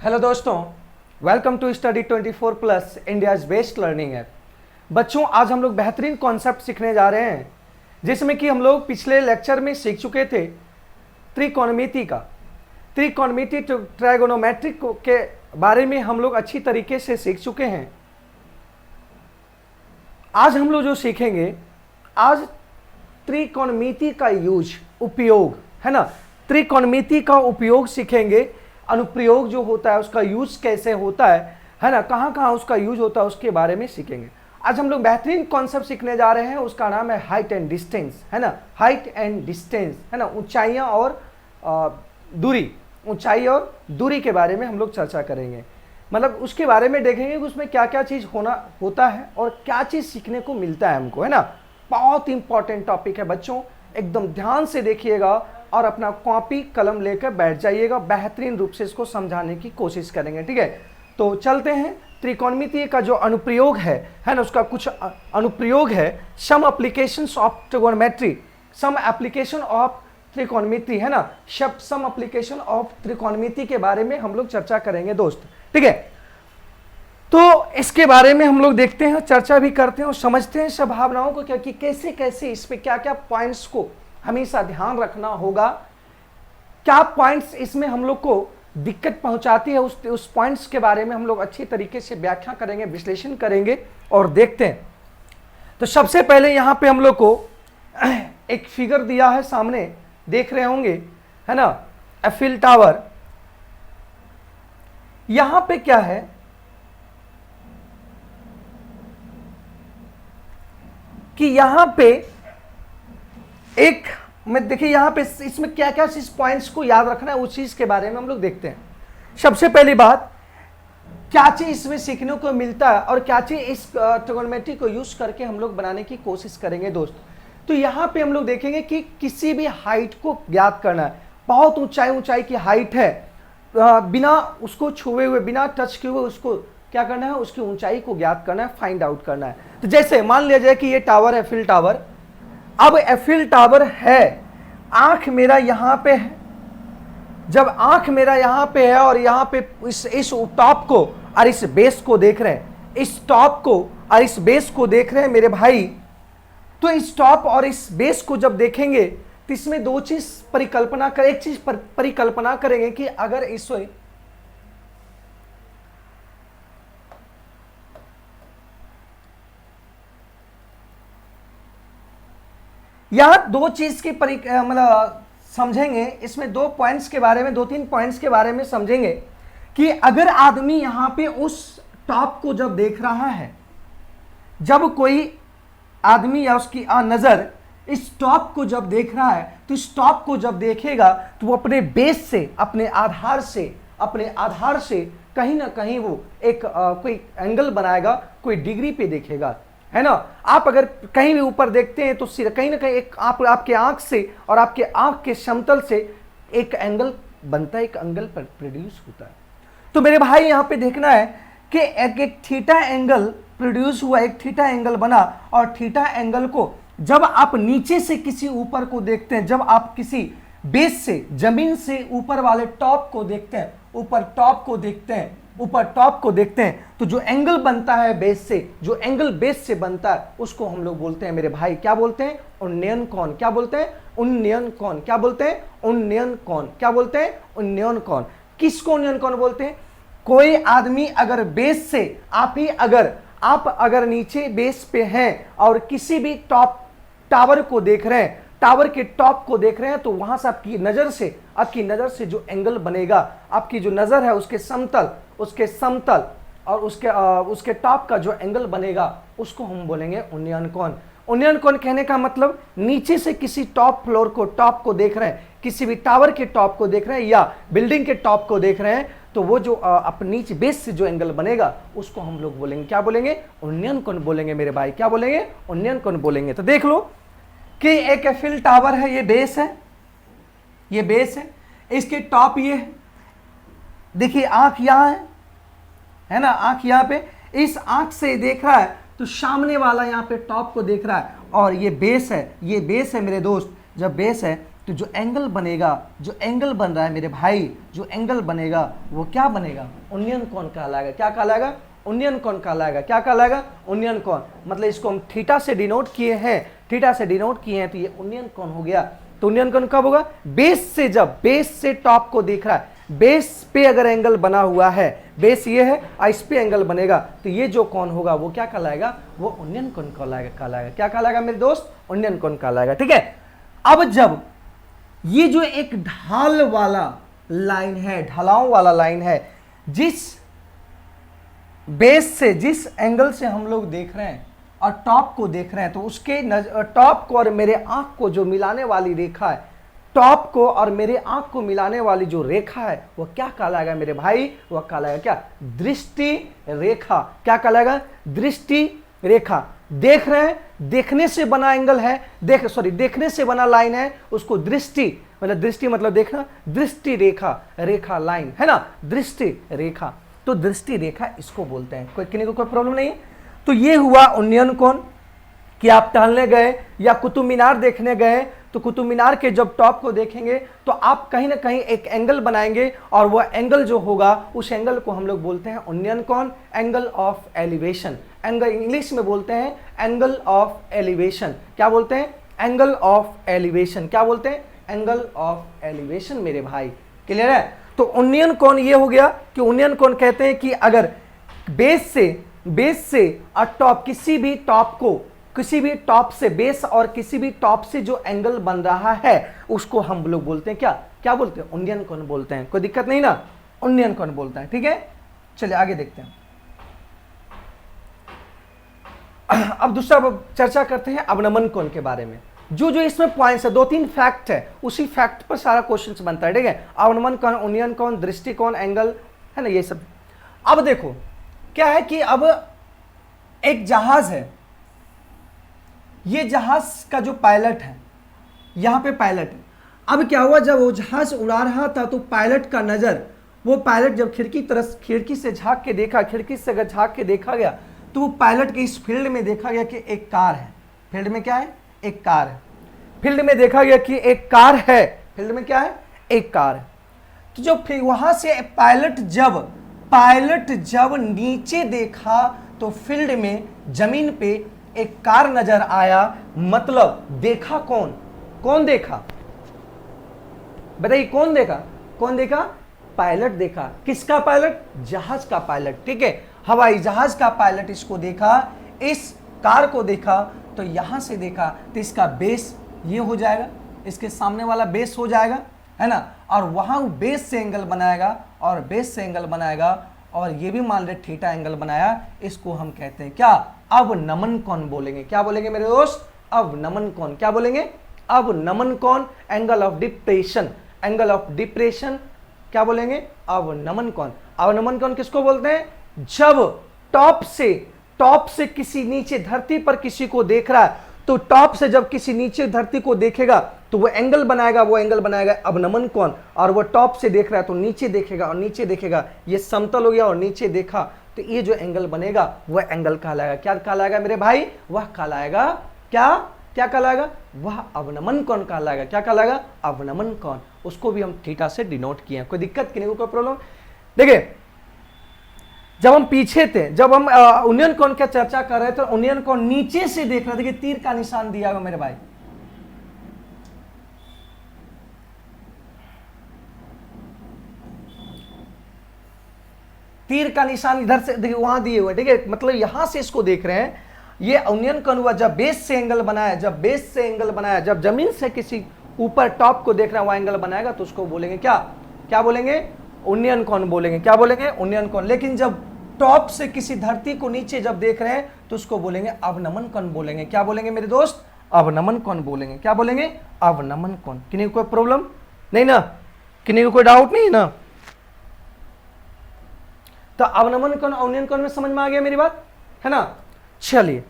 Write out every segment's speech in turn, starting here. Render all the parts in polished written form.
Hello दोस्तों, welcome to study 24 plus India's best learning app. बच्चों, आज हम लोग बेहतरीन कॉन्सेप्ट सीखने जा रहे हैं जिसमें कि हम लोग पिछले लेक्चर में सीख चुके थे त्रिकोणमिति का। त्रिकोणमिति ट्राइगोनोमेट्रिक के बारे में हम लोग अच्छी तरीके से सीख चुके हैं। आज हम लोग जो सीखेंगे, आज त्रिकोणमिति का उपयोग है ना, त्रिकोणमिति का उपयोग सीखेंगे। अनुप्रयोग जो होता है उसका यूज कैसे होता है ना, कहाँ कहाँ उसका यूज होता है उसके बारे में सीखेंगे। आज हम लोग बेहतरीन कॉन्सेप्ट सीखने जा रहे हैं, उसका नाम है हाइट एंड डिस्टेंस, है ना। हाइट एंड डिस्टेंस है ना, ऊंचाइयाँ और दूरी, ऊंचाई और दूरी के बारे में हम लोग चर्चा करेंगे। मतलब उसके बारे में देखेंगे कि उसमें क्या क्या चीज़ होता है और क्या चीज़ सीखने को मिलता है हमको, है ना। बहुत इंपॉर्टेंट टॉपिक है बच्चों, एकदम ध्यान से देखिएगा और अपना कॉपी कलम लेकर बैठ जाइएगा। बेहतरीन रूप से इसको समझाने की कोशिश करेंगे, ठीक है। तो चलते हैं। त्रिकोणमिति का जो अनुप्रयोग है ना, उसका कुछ अनुप्रयोग है। Some applications of trigonometry, some application of त्रिकोणमिति, है ना। सम एप्लीकेशन ऑफ त्रिकोणमिति के बारे में हम लोग चर्चा करेंगे दोस्त, ठीक है। तो इसके बारे में हम लोग देखते हैं, चर्चा भी करते हैं और समझते हैं सब भावनाओं को, क्योंकि कैसे कैसे इसमें क्या क्या पॉइंट्स को हमेशा ध्यान रखना होगा, क्या पॉइंट्स इसमें हम लोग को दिक्कत पहुंचाती है, उस पॉइंट्स के बारे में हम लोग अच्छी तरीके से व्याख्या करेंगे, विश्लेषण करेंगे और देखते हैं। तो सबसे पहले यहां पे हम लोग को एक फिगर दिया है, सामने देख रहे होंगे, है ना, एफिल टावर। यहां पे क्या है कि यहां पे एक, मैं देखिए यहां पे इसमें क्या क्या चीज पॉइंट्स को याद रखना है, उस चीज के बारे में हम लोग देखते हैं। सबसे पहली बात, क्या चीज इसमें सीखने को मिलता है और क्या चीज इस ट्रिगोनोमेट्री को यूज करके हम लोग बनाने की कोशिश करेंगे दोस्त। तो यहां पे हम लोग देखेंगे कि किसी भी हाइट को ज्ञात करना है। बहुत ऊंचाई की हाइट है, बिना उसको छुए हुए, बिना टच किए हुए उसको क्या करना है, उसकी ऊंचाई को ज्ञात करना है, फाइंड आउट करना है। तो जैसे मान लिया जाए कि ये टावर है, एफिल टावर। अब एफिल टावर है, आंख मेरा यहां पे है। जब आंख मेरा यहां पे है और यहां पे इस टॉप को और इस बेस को देख रहे हैं, इस टॉप को और इस बेस को देख रहे हैं मेरे भाई, तो इस टॉप और इस बेस को जब देखेंगे तो इसमें दो चीज परिकल्पना कर, एक चीज परिकल्पना करेंगे कि अगर इस यहां दो चीज की मतलब समझेंगे, इसमें दो पॉइंट्स के बारे में, दो तीन पॉइंट्स के बारे में समझेंगे कि अगर आदमी यहां पे उस टॉप को जब देख रहा है, जब कोई आदमी या उसकी नजर इस टॉप को जब देख रहा है, तो इस टॉप को जब देखेगा तो वो अपने बेस से, अपने आधार से कहीं ना कहीं वो एक कोई एंगल बनाएगा, कोई डिग्री पे देखेगा, है ना। आप अगर कहीं भी ऊपर देखते हैं तो कहीं ना कहीं एक आपके आंख से और आपके आंख के समतल से एक एंगल बनता है, एक एंगल प्रोड्यूस होता है। तो मेरे भाई यहां पे देखना है कि एक थीटा एंगल प्रोड्यूस हुआ, एक थीटा एंगल बना, और थीटा एंगल को जब आप नीचे से किसी ऊपर को देखते हैं, जब आप किसी बेस से, जमीन से ऊपर वाले टॉप को देखते हैं, ऊपर टॉप को देखते हैं, तो जो एंगल बनता है बेस से, जो एंगल बेस से बनता है, उसको हम लोग बोलते हैं मेरे भाई, क्या बोलते हैं, उन्नयन कोण। क्या बोलते हैं, उन्नयन कोण। क्या बोलते हैं, उन्नयन कोण। क्या बोलते हैं, उन्नयन कोण। किसको उन्नयन कोण बोलते हैं? कोई आदमी अगर बेस से, आप अगर नीचे बेस पे हैं और किसी भी टावर को देख रहे हैं, टावर के टॉप को देख रहे हैं, तो वहां से आपकी नजर से जो एंगल बनेगा, आपकी जो नजर है उसके समतल और उसके टॉप का जो एंगल बनेगा, उसको हम बोलेंगे उन्नयन कोण। उन्नयन कोण कहने का मतलब, नीचे से किसी टॉप को देख रहे हैं, किसी भी टावर के टॉप को देख रहे हैं या बिल्डिंग के टॉप को देख रहे हैं, तो वो जो अपने नीचे बेस से जो एंगल बनेगा, उसको हम लोग बोलेंगे, क्या बोलेंगे, उन्नयन कोण बोलेंगे मेरे भाई। क्या बोलेंगे, उन्नयन कोण बोलेंगे। तो देख लो कि एक एफिल टावर है, ये बेस है, इसके टॉप ये है। देखिए आंख यहां है ना, आंख यहां पे, इस आंख से देख रहा है तो सामने वाला यहां पे टॉप को देख रहा है, और ये बेस है मेरे दोस्त। जब बेस है तो जो एंगल बनेगा, जो एंगल बन रहा है मेरे भाई, जो एंगल बनेगा वो क्या बनेगा? उन्नयन कोण कहलाएगा। क्या कहलाएगा? उन्नयन कोण कहलाएगा। क्या कहलाएगा? उन्नयन कोण। मतलब इसको हम थीटा से डिनोट किए हैं, थीटा से डिनोट किए हैं, तो ये उन्नयन कोण हो गया। तो उन्नयन कोण कब होगा? बेस से, जब बेस से टॉप को देख रहा है, बेस पे अगर एंगल बना हुआ है, बेस ये है और इस पे एंगल बनेगा, तो ये जो कोण होगा वो क्या कहलाएगा? वो उन्नयन कोण कहलाएगा। क्या कहलाएगा मेरे दोस्त? उन्नयन कोण कहलाएगा। ठीक है। अब जब ये जो एक ढाल वाला लाइन है, ढलाव वाला लाइन है, जिस बेस से, जिस एंगल से हम लोग देख रहे हैं और टॉप को देख रहे हैं, तो उसके टॉप को और मेरे आंख को जो मिलाने वाली रेखा है, टॉप को और मेरे आंख को मिलाने वाली जो रेखा है वो क्या कहलाएगा मेरे भाई? वह कहलाएगा क्या? दृष्टि रेखा। क्या कहलाएगा? दृष्टि रेखा। देख रहे हैं, देखने से बना एंगल है, देखने से बना लाइन है, उसको दृष्टि, मतलब दृष्टि मतलब देखना, दृष्टि रेखा, रेखा लाइन है ना, दृष्टि रेखा। तो दृष्टि रेखा इसको बोलते हैं। कोई किसी को कोई प्रॉब्लम नहीं है? तो ये हुआ उन्नयन कोण। कि आप टहलने गए या कुतुब मीनार देखने गए, तो कुतुब मीनार के जब टॉप को देखेंगे तो आप कहीं ना कहीं एक एंगल बनाएंगे, और वह एंगल जो होगा उस एंगल को हम लोग बोलते हैं उन्नयन कोण, angle of elevation. Angle English में बोलते हैं एंगल ऑफ एलिवेशन। क्या बोलते हैं? Angle of elevation. क्या बोलते हैं? एंगल ऑफ एलिवेशन मेरे भाई। क्लियर है? तो उन्नयन कोण ये हो गया कि उन्नयन कोण कहते हैं कि अगर बेस से और टॉप, किसी भी टॉप को, किसी भी टॉप से, बेस और किसी भी टॉप से जो एंगल बन रहा है उसको हम लोग बोलते हैं क्या? क्या बोलते हैं? उन्नयन कोण बोलते हैं। कोई दिक्कत नहीं ना? उन्नयन कोण बोलते हैं। ठीक है, चलिए आगे देखते हैं। अब दूसरा चर्चा करते हैं अवनमन कोण के बारे में। जो इसमें पॉइंट्स है, 2-3 फैक्ट है, उसी फैक्ट पर सारा क्वेश्चन बनता है। ठीक है, अवनमन कोण, उन्नयन कोण, दृष्टिकोण, एंगल, है ना, ये सब। अब देखो क्या है कि अब एक जहाज है, ये जहाज का जो पायलट है, यहां पे पायलट है। अब क्या हुआ, जब वो जहाज उड़ा रहा था तो पायलट का नजर, वो पायलट जब खिड़की से झांक के देखा, खिड़की से अगर झांक के देखा गया तो वो पायलट के इस फील्ड में देखा गया कि एक कार है। फील्ड में क्या है? एक कार है। फील्ड में देखा गया कि एक कार है। फील्ड में क्या है? एक कार है। तो जब फिर वहां से पायलट जब नीचे देखा तो फील्ड में, जमीन पे एक कार नजर आया। मतलब देखा कौन देखा? बताइए, कौन देखा? पायलट देखा। किसका पायलट? जहाज का पायलट। ठीक है, हवाई जहाज का पायलट इसको देखा, इस कार को देखा। तो यहां से देखा तो इसका बेस ये हो जाएगा, इसके सामने वाला बेस हो जाएगा, है ना, और वहां बेस से एंगल बनाएगा, और बेस से एंगल बनाएगा, और ये भी मान ले थीटा एंगल बनाया। इसको हम कहते हैं क्या? अवनमन कोण बोलेंगे। क्या बोलेंगे मेरे दोस्त? अवनमन कोण। क्या बोलेंगे? अवनमन कोण, angle of depression. Angle of depression क्या बोलेंगे? अवनमन कोण। अवनमन कोण किसको बोलते हैं? जब टॉप से किसी नीचे धरती पर किसी को देख रहा है, तो टॉप से जब किसी नीचे धरती को देखेगा तो वो एंगल बनाएगा, अवनमन कोण। और वो टॉप से देख रहा है तो नीचे देखेगा, और नीचे देखेगा, ये समतल हो गया, और नीचे देखा तो ये जो एंगल बनेगा वह एंगल कहलाएगा। क्या कहलाएगा मेरे भाई? वह कहलाएगा क्या कहलाएगा? वह अवनमन कोण कहलाएगा। क्या कहलाएगा? अवनमन कोण। उसको भी हम थीटा से डिनोट किए। कोई दिक्कत नहीं, कोई प्रॉब्लम? देखिए, जब हम पीछे थे, जब हम उन्नयन कोण की चर्चा कर रहे थे, उन्नयन कोण नीचे से देख रहे थे कि तीर का निशान दिया हुआ मेरे भाई, तीर का निशान इधर से देखिए, वहां दिए हुए। ठीक है, मतलब यहां से इसको देख रहे हैं। ये उन्नयन कोण हुआ जब बेस से एंगल बनाया, जब जमीन से किसी ऊपर टॉप को देख रहे हैं वह एंगल बनाएगा, तो उसको बोलेंगे क्या बोलेंगे? उन्नयन कोण बोलेंगे। क्या बोलेंगे? उन्नयन कोण। लेकिन जब टॉप से किसी धरती को नीचे जब देख रहे हैं तो उसको बोलेंगे अवनमन कोण बोलेंगे। क्या बोलेंगे मेरे दोस्त? अवनमन कोण बोलेंगे। क्या बोलेंगे? अवनमन कोण। किसी को कोई प्रॉब्लम नहीं ना? किसी को कोई डाउट नहीं ना? तो अवनमन कोण, उन्नयन कोण में समझ में आ गया मेरी बात, है ना? चलिए,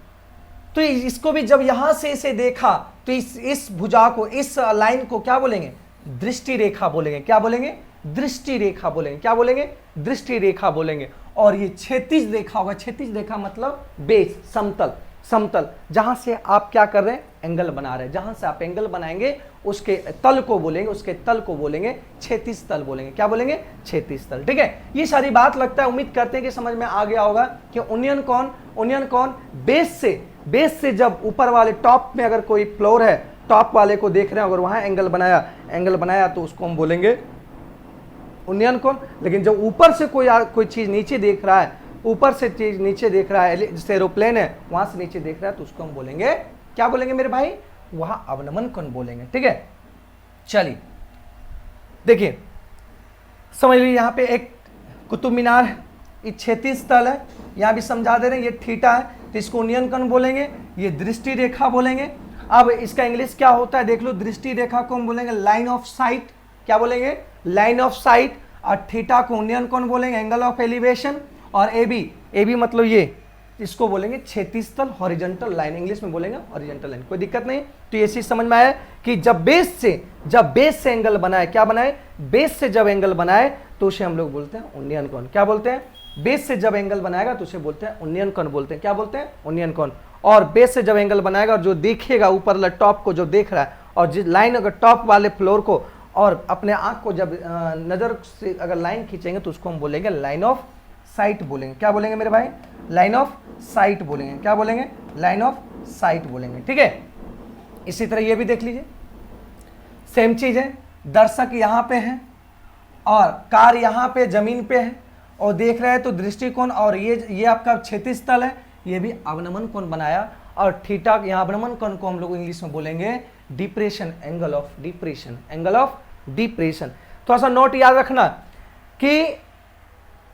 तो इसको भी जब यहां से इसे देखा तो इस भुजा को, इस लाइन को क्या बोलेंगे? दृष्टि रेखा बोलेंगे। क्या बोलेंगे? दृष्टि रेखा बोलेंगे। क्या बोलेंगे? दृष्टि रेखा बोलेंगे। और ये क्षैतिज रेखा होगा। क्षैतिज रेखा मतलब बेस, समतल। समतल, जहां से आप क्या कर रहे हैं, एंगल बना रहे हैं, जहां से आप एंगल बनाएंगे उसके तल को बोलेंगे, उसके तल को बोलेंगे क्षैतिज तल बोलेंगे। क्या बोलेंगे, क्षैतिज तल। ठीक है, ये सारी बात लगता है, उम्मीद करते हैं कि समझ में आ गया होगा कि ओनियन कौन बेस से जब ऊपर वाले टॉप में अगर कोई फ्लोर है, टॉप वाले को देख रहे हैं, अगर वहां एंगल बनाया तो उसको हम बोलेंगे ओनियन कौन। लेकिन जब ऊपर से कोई चीज नीचे देख रहा है, ऊपर से चीज नीचे देख रहा है, जैसे एरोप्लेन है वहां से नीचे देख रहा है, तो उसको हम बोलेंगे, क्या बोलेंगे मेरे भाई, वहां अवनमन कोण बोलेंगे। ठीक है, चलिए देखिए, समझ लीजिए यहां पे एक कुतुब मीनार है, ये क्षैतिज तल है, यहां भी समझा दे रहे हैं, ये थीटा है, तो इसको ओनियन कोण बोलेंगे, ये दृष्टि रेखा बोलेंगे। अब इसका इंग्लिश क्या होता है देख लो, दृष्टि रेखा को हम बोलेंगे लाइन ऑफ साइट। क्या बोलेंगे, लाइन ऑफ साइट। और थीटा को ओनियन कोण बोलेंगे, एंगल ऑफ एलिवेशन। और ए बी मतलब ये, इसको बोलेंगे क्षैतिज तल, हॉरिजॉन्टल लाइन, इंग्लिश में बोलेंगे हॉरिजॉन्टल लाइन। कोई दिक्कत नहीं। तो ये चीज समझ में आया कि जब बेस से एंगल बनाए, क्या बनाए, बेस से जब एंगल बनाए तो उसे हम लोग बोलते हैं ओनियन कोण। क्या बोलते हैं, बेस से जब एंगल बनाएगा तो उसे बोलते हैं ओनियन कोण बोलते हैं। क्या बोलते हैं, ओनियन कोण। और बेस से जब एंगल बनाएगा और जो देखेगा ऊपर वाला टॉप को जो देख रहा है, और जिस लाइन अगर टॉप वाले फ्लोर को और अपने आंख को जब नजर से अगर लाइन खींचेंगे तो उसको हम बोलेंगे लाइन ऑफ साइट बोलेंगे। क्या बोलेंगे मेरे भाई, लाइन ऑफ साइट बोलेंगे। क्या बोलेंगे, लाइन ऑफ साइट बोलेंगे। ठीक है, इसी तरह ये भी देख लीजिए, सेम चीज है, दर्शक यहाँ पे है और कार यहाँ पे जमीन पे है और देख रहे हैं, तो दृष्टिकोण, और ये आपका क्षैतिज तल है, ये भी अवनमन कोण बनाया। और थीटा, यहाँ अवनमन कोण को हम लोग इंग्लिश में बोलेंगे depression, angle of depression, angle of depression. थोड़ा सा नोट याद रखना कि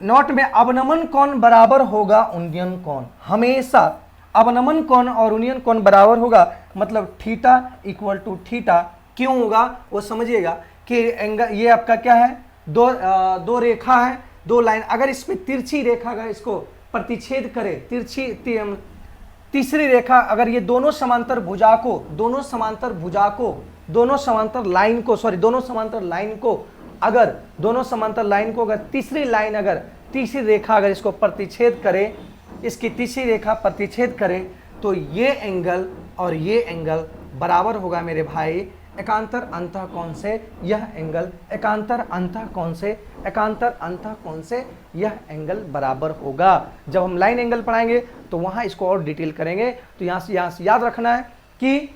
नोट में अवनमन कोण बराबर होगा उन्नयन कोण, हमेशा अवनमन कोण और उन्नयन कोण बराबर होगा, मतलब थीटा इक्वल टू थीटा। क्यों होगा वो समझिएगा कि एंगल, ये आपका क्या है, दो रेखा है, दो लाइन, अगर इसमें तिरछी रेखा अगर इसको प्रतिच्छेद करे, तीसरी रेखा अगर ये दोनों समांतर लाइन को अगर तीसरी रेखा अगर इसको प्रतिच्छेद करे, इसकी तीसरी रेखा प्रतिच्छेद करे, तो ये एंगल और ये एंगल बराबर होगा मेरे भाई एकांतर अंतःकोण से यह एंगल, एकांतर अंतःकोण से यह एंगल बराबर होगा। जब हम लाइन एंगल पढ़ाएंगे तो वहां इसको और डिटेल करेंगे। तो यहां से याद रखना है कि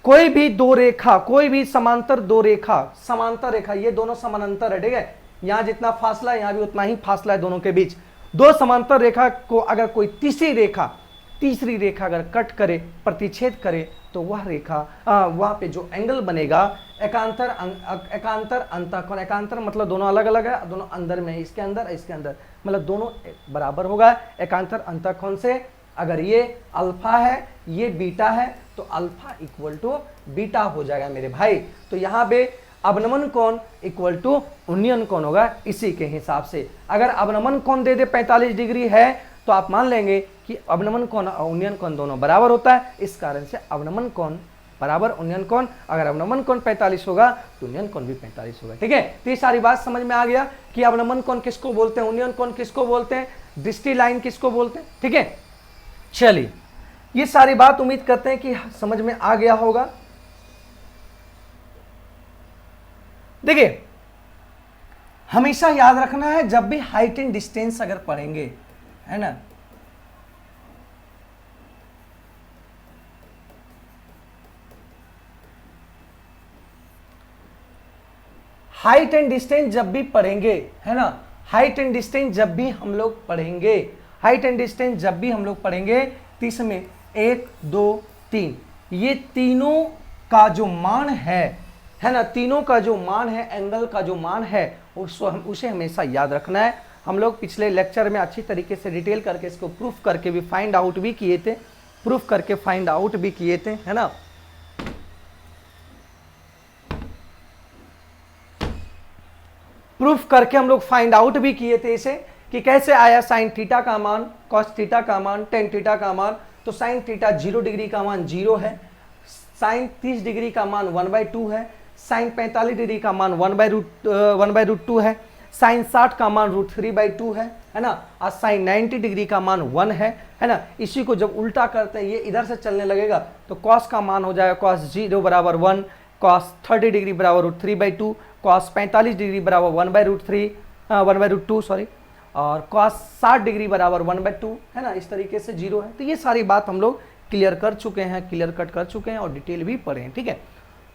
कोई भी दो रेखा, कोई भी समांतर रेखा, ये दोनों समानांतर है। ठीक है, यहां जितना फासला है यहां भी उतना ही फासला है दोनों के बीच। दो समांतर रेखा को अगर कोई तीसरी रेखा अगर कट करे, प्रतिच्छेद करे, तो वह रेखा वहां पे जो एंगल बनेगा एकांतर अंतःकोण, एकांतर मतलब दोनों अलग अलग है, दोनों अंदर में, इसके अंदर मतलब दोनों बराबर होगा एकांतर अंतःकोण से। अगर ये अल्फा है, ये बीटा है, तो अल्फा इक्वल टू बीटा हो जाएगा मेरे भाई। तो यहाँ पे अवनमन कोण इक्वल टू उन्नयन कोण होगा इसी के हिसाब से। अगर अवनमन कोण दे दे 45 डिग्री है तो आप मान लेंगे कि अवनमन कोण और उन्नयन कोण दोनों बराबर होता है, इस कारण से अवनमन कोण बराबर उन्नयन कोण। अगर अवनमन कोण 45 होगा तो उन्नयन कोण भी 45 होगा। ठीक है, तो ये सारी बात समझ में आ गया कि अवनमन कोण किसको बोलते हैं, उन्नयन कोण किसको बोलते हैं, दृष्टि लाइन किसको बोलते हैं। ठीक है, चलिए ये सारी बात उम्मीद करते हैं कि समझ में आ गया होगा। देखिए हमेशा याद रखना है, जब भी हाइट एंड डिस्टेंस अगर पढ़ेंगे, है ना, हाइट एंड डिस्टेंस जब भी पढ़ेंगे, है ना, हाइट एंड डिस्टेंस जब भी हम लोग पढ़ेंगे, तो इसमें 1 2 3 ये तीनों का जो मान है ना, तीनों का जो मान है, एंगल का जो मान है, उसे हमेशा याद रखना है। हम लोग पिछले लेक्चर में अच्छी तरीके से डिटेल करके इसको प्रूफ करके भी फाइंड आउट भी किए थे, है ना। प्रूफ करके हम लोग फाइंड आउट भी किए थे इसे कि कैसे आया साइन थीटा का मान, कॉस थीटा का मान, टेन थीटा का मान। तो साइन थीटा 0 डिग्री का मान 0 है, साइन 30 डिग्री का मान 1/2 है, साइन 45 डिग्री का मान 1/√2 है, साइन 60 का मान √3/2 है, है ना। आज साइन 90 डिग्री का मान 1 है ना। इसी को जब उल्टा करते हैं, ये इधर से चलने लगेगा तो कॉस का मान हो जाएगा कॉस 0 बराबर 1, कॉस 30 डिग्री बराबर √3/2, कॉस 45 डिग्री बराबर 1/√2 सॉरी, और कॉस 60 डिग्री बराबर 1/2 है ना। इस तरीके से 0 है। तो ये सारी बात हम लोग क्लियर कर चुके हैं, क्लियर कट कर चुके हैं और डिटेल भी पढ़े हैं, ठीक है।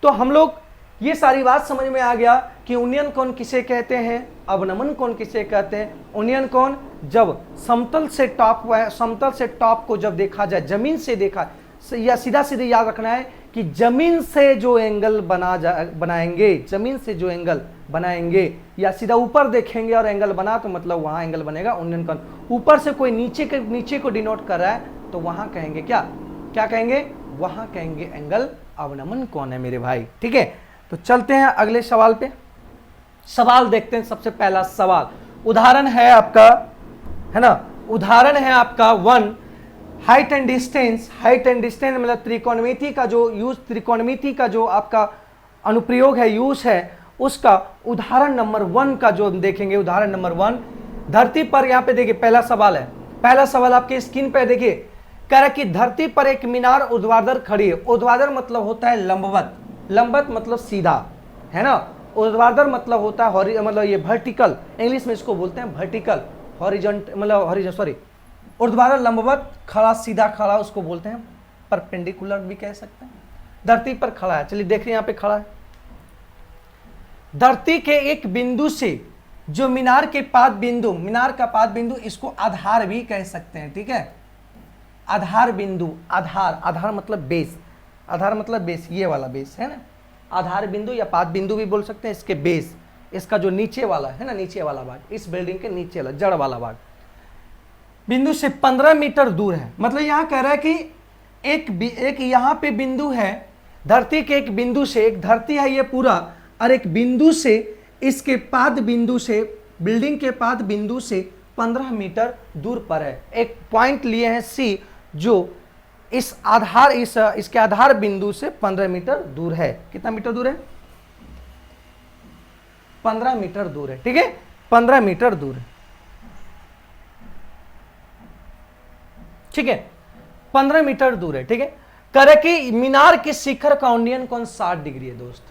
तो हम लोग ये सारी बात समझ में आ गया कि उन्नयन कोण किसे कहते हैं, अवनमन कोण किसे कहते हैं। उन्नयन कोण जब समतल से टॉप को जब देखा जाए, जमीन से देखा, या सीधा सीधे याद रखना है कि जमीन से जो एंगल बनाएंगे, जमीन से जो एंगल बनाएंगे या सीधा ऊपर देखेंगे और एंगल बना तो मतलब वहां एंगल बनेगा उन्नयन कोण। ऊपर से कोई नीचे को डिनोट कर रहा है तो वहां कहेंगे क्या कहेंगे, वहां कहेंगे एंगल अवनमन कोण है मेरे भाई, ठीक है। तो चलते हैं अगले सवाल पे। सवाल देखते हैं। सबसे पहला सवाल, उदाहरण है आपका, है ना, उदाहरण है आपका 1, हाइट एंड डिस्टेंस मतलब त्रिकोणमिति का जो आपका अनुप्रयोग है, यूज है, उसका उदाहरण नंबर 1 का जो देखेंगे। उदाहरण नंबर 1, धरती पर, यहां पे देखिए पहला सवाल है। पहला सवाल आपके स्क्रीन पे देखिए, कह रहा है कि धरती पर एक मीनार ऊर्ध्वाधर खड़ी है। ऊर्ध्वाधर मतलब होता है लंबवत, लंबवत मतलब सीधा, है ना। ऊर्ध्वाधर मतलब होता है मतलब ये वर्टिकल, इंग्लिश में इसको बोलते हैं वर्टिकल, ऊर्ध्वाधर लंबवत, खड़ा सीधा खड़ा, उसको बोलते हैं परपेंडिकुलर भी कह सकते हैं। धरती पर खड़ा है, चलिए देखिए यहाँ पे खड़ा है। धरती के एक बिंदु से जो मीनार का पाद बिंदु, इसको आधार भी कह सकते हैं, ठीक है। आधार बिंदु, आधार मतलब बेस, ये वाला बेस है ना। आधार बिंदु या पाद बिंदु भी बोल सकते हैं। इसके बेस, इसका जो नीचे वाला है ना, नीचे वाला भाग, इस बिल्डिंग के नीचे वाला जड़ वाला भाग, बिंदु से 15 मीटर दूर है। मतलब यहां कह रहा है कि एक यहां पे बिंदु है, धरती के एक बिंदु से, एक धरती है ये पूरा, और एक बिंदु से, इसके पाद बिंदु से, बिल्डिंग के पाद बिंदु से 15 मीटर दूर पर है। एक पॉइंट लिए हैं C, जो इसके आधार बिंदु से 15 मीटर दूर है। कितना मीटर दूर है? 15 मीटर दूर है, ठीक है। 15 मीटर दूर है, ठीक है। 15 मीटर दूर है, ठीक है। करे कि मीनार के शिखर का उन्नयन कोण 60 डिग्री है दोस्त।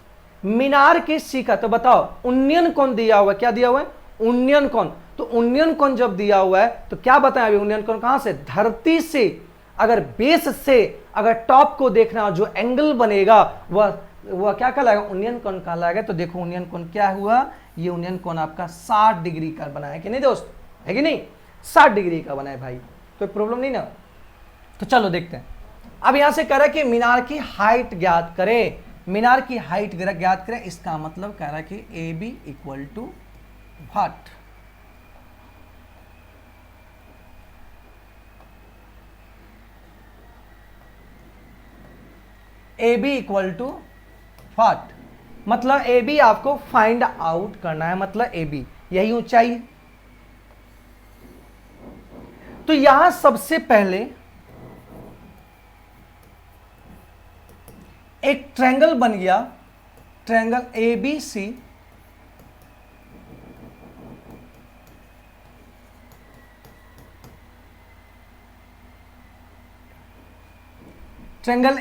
मीनार के शिखर, तो बताओ उन्नयन कोण दिया हुआ है, क्या दिया हुआ है? उन्नयन कोण। तो उन्नयन कोण जब दिया हुआ है तो क्या बताएं अभी, उन्नयन कोण कहां से? धरती से, अगर बेस से अगर टॉप को देखना हो, जो एंगल बनेगा वह क्या कहलाएगा? उन्नयन कोण कहलाएगा। तो देखो उन्नयन कोण क्या हुआ, ये उन्नयन कोण आपका 60 डिग्री का बना है कि नहीं दोस्त, है कि नहीं? 60 डिग्री का बना है भाई, कोई प्रॉब्लम नहीं ना। तो चलो देखते हैं। अब यहां से कह रहा है कि मीनार की हाइट ज्ञात करें, मीनार की हाइट ज्ञात करें। इसका मतलब कह रहा है कि AB equal to what? AB equal to what? मतलब AB आपको फाइंड आउट करना है, मतलब AB यही ऊंचाई है। तो यहां सबसे पहले एक ट्रायंगल बन गया, ट्रायंगल ABC, ट्रायंगल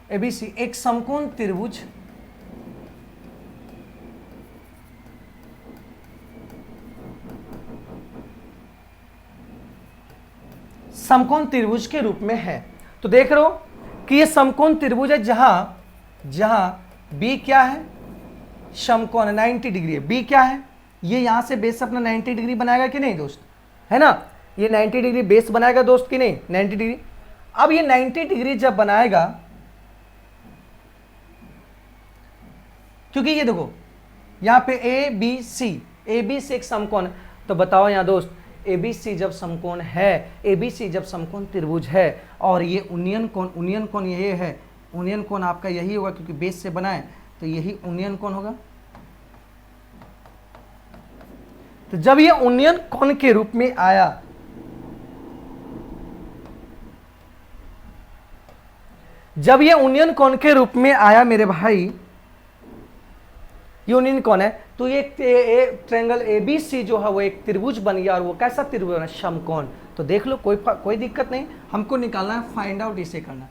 ABC एक समकोण त्रिभुज, समकोण त्रिभुज के रूप में है। तो देख रहे हो कि ये समकोण त्रिभुज है, जहां B क्या है? समकोण 90 डिग्री है। B क्या है? ये यहां से बेस अपना 90 डिग्री बनाएगा कि नहीं दोस्त, है ना। ये 90 डिग्री बेस बनाएगा दोस्त कि नहीं? 90 डिग्री। अब ये 90 डिग्री जब बनाएगा, क्योंकि ये देखो यहां पे ABC एक समकोण, तो बताओ यहां दोस्त ABC जब समकोण है, ABC जब समकोण त्रिभुज है और ये उन्नयन कोण ये है, उन्नयन कोण आपका यही होगा क्योंकि बेस से बना है, तो यही उन्नयन कोण होगा। तो जब ये उन्नयन कोण के रूप में आया, जब ये उन्नयन कोण के रूप में आया मेरे भाई, ये उन्नयन कोण है, तो ये ट्रायंगल ABC जो है वो एक त्रिभुज बन गया, और वो कैसा त्रिभुज बना, समकोण। तो देख लो, कोई दिक्कत नहीं, हमको निकालना है, फाइंड आउट इसे करना है।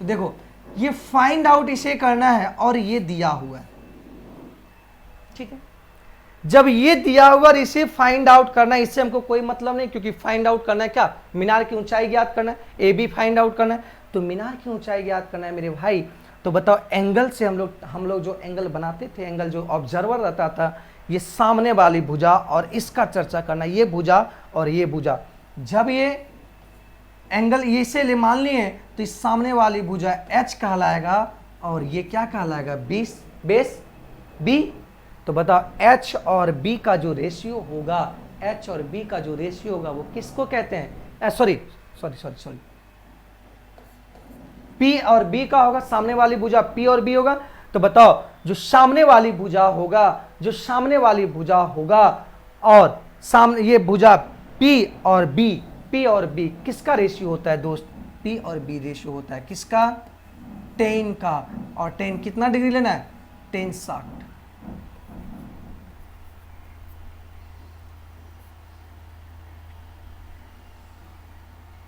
तो देखो ये फाइंड आउट इसे करना है और ये दिया हुआ है, ठीक है। जब ये दिया हुआ और इसे फाइंड आउट करना है, इससे हमको कोई मतलब नहीं, क्योंकि फाइंड आउट करना है क्या, मीनार की ऊंचाई ज्ञात करना है, AB फाइंड आउट करना है। तो मीनार की ऊंचाई ज्ञात करना है मेरे भाई। तो बताओ एंगल से हम लोग जो एंगल बनाते थे, एंगल जो ऑब्जर्वर रहता था, ये सामने वाली भुजा और इसका चर्चा करना, ये भुजा और ये भुजा। जब ये एंगल ये से ले मान लिए तो इस सामने वाली भुजा H कहलाएगा और ये क्या कहलाएगा, बेस B। तो बताओ H और B का जो रेशियो होगा, H और B का जो रेशियो होगा वो किसको कहते हैं, सॉरी P और B का होगा, सामने वाली भुजा P और B होगा। तो बताओ जो सामने वाली भुजा होगा और सामने ये भुजा P और B किसका रेशियो होता है दोस्त, P और B रेशियो होता है किसका, tan का। और tan कितना डिग्री लेना है, tan 60।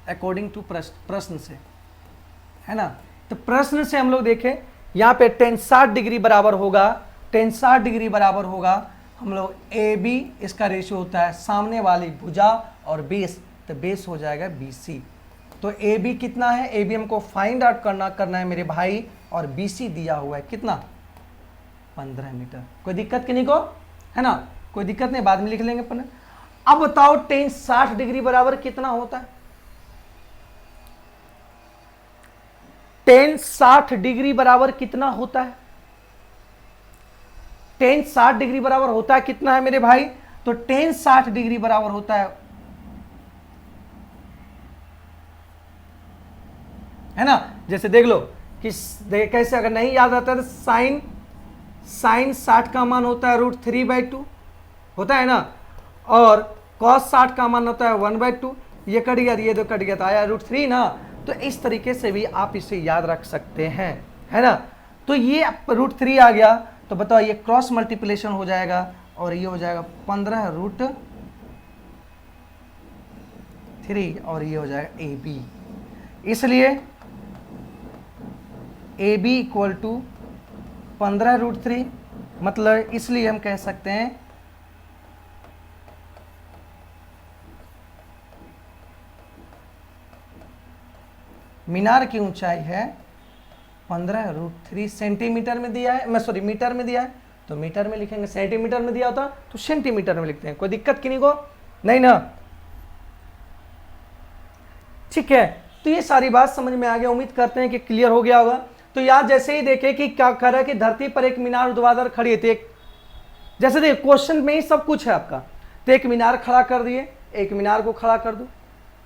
अकॉर्डिंग टू प्रश्न से, है ना। तो प्रश्न से हम लोग देखें, यहाँ पे tan 60 डिग्री बराबर होगा, हम लोग AB इसका रेशियो होता है सामने वाली भुजा और बेस, तो बेस हो जाएगा BC। तो AB कितना है, AB हमको फाइंड आउट करना है मेरे भाई, और BC दिया हुआ है कितना, 15 मीटर। कोई दिक्कत कि नहीं को, है ना, कोई दिक्कत नहीं, बाद में लिख लेंगे अपन। अब बताओ tan 60 डिग्री बराबर कितना होता है, tan 60 डिग्री बराबर कितना होता है, tan 60 डिग्री बराबर होता है कितना है मेरे भाई। तो tan 60 डिग्री बराबर होता है ना। जैसे देख लो कि कैसे, अगर नहीं याद आता है तो साइन 60 का मान होता है √3/2 होता है ना, और cos 60 का मान होता है 1/2। ये कट गया, ये दो कट गया, तो आया √3 ना। तो इस तरीके से भी आप इसे याद रख सकते हैं, है ना। तो ये √3 आ गया, तो बताओ ये क्रॉस मल्टीप्लिकेशन हो जाएगा और ये हो जाएगा 15√3 और ये हो जाएगा AB। इसलिए AB इक्वल टू 15√3, मतलब इसलिए हम कह सकते हैं मीनार की ऊंचाई है 15√3 सेंटीमीटर में दिया है, मीटर में दिया है तो मीटर में लिखेंगे, सेंटीमीटर में दिया होता तो सेंटीमीटर में लिखते हैं। कोई दिक्कत किन्हीं को नहीं ना, ठीक है। तो ये सारी बात समझ में आ गया, उम्मीद करते हैं कि क्लियर हो गया होगा। तो यार जैसे ही देखे कि क्या कर रहा है कि धरती पर एक मीनार ऊर्ध्वाधर खड़ी है, जैसे देखिए क्वेश्चन में ही सब कुछ है आपका। तो एक मीनार खड़ा कर दिए, एक मीनार को खड़ा कर दो,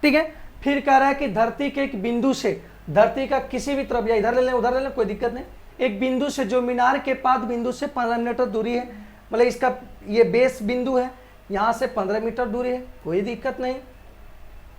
ठीक है। फिर कह रहा है कि धरती के एक बिंदु से, धरती का किसी भी तरफ, या इधर ले लें उधर ले लें, कोई दिक्कत नहीं, एक बिंदु से जो मीनार के पास बिंदु से 15 मीटर दूरी है, मतलब इसका ये बेस बिंदु है, यहाँ से 15 मीटर दूरी है, कोई दिक्कत नहीं।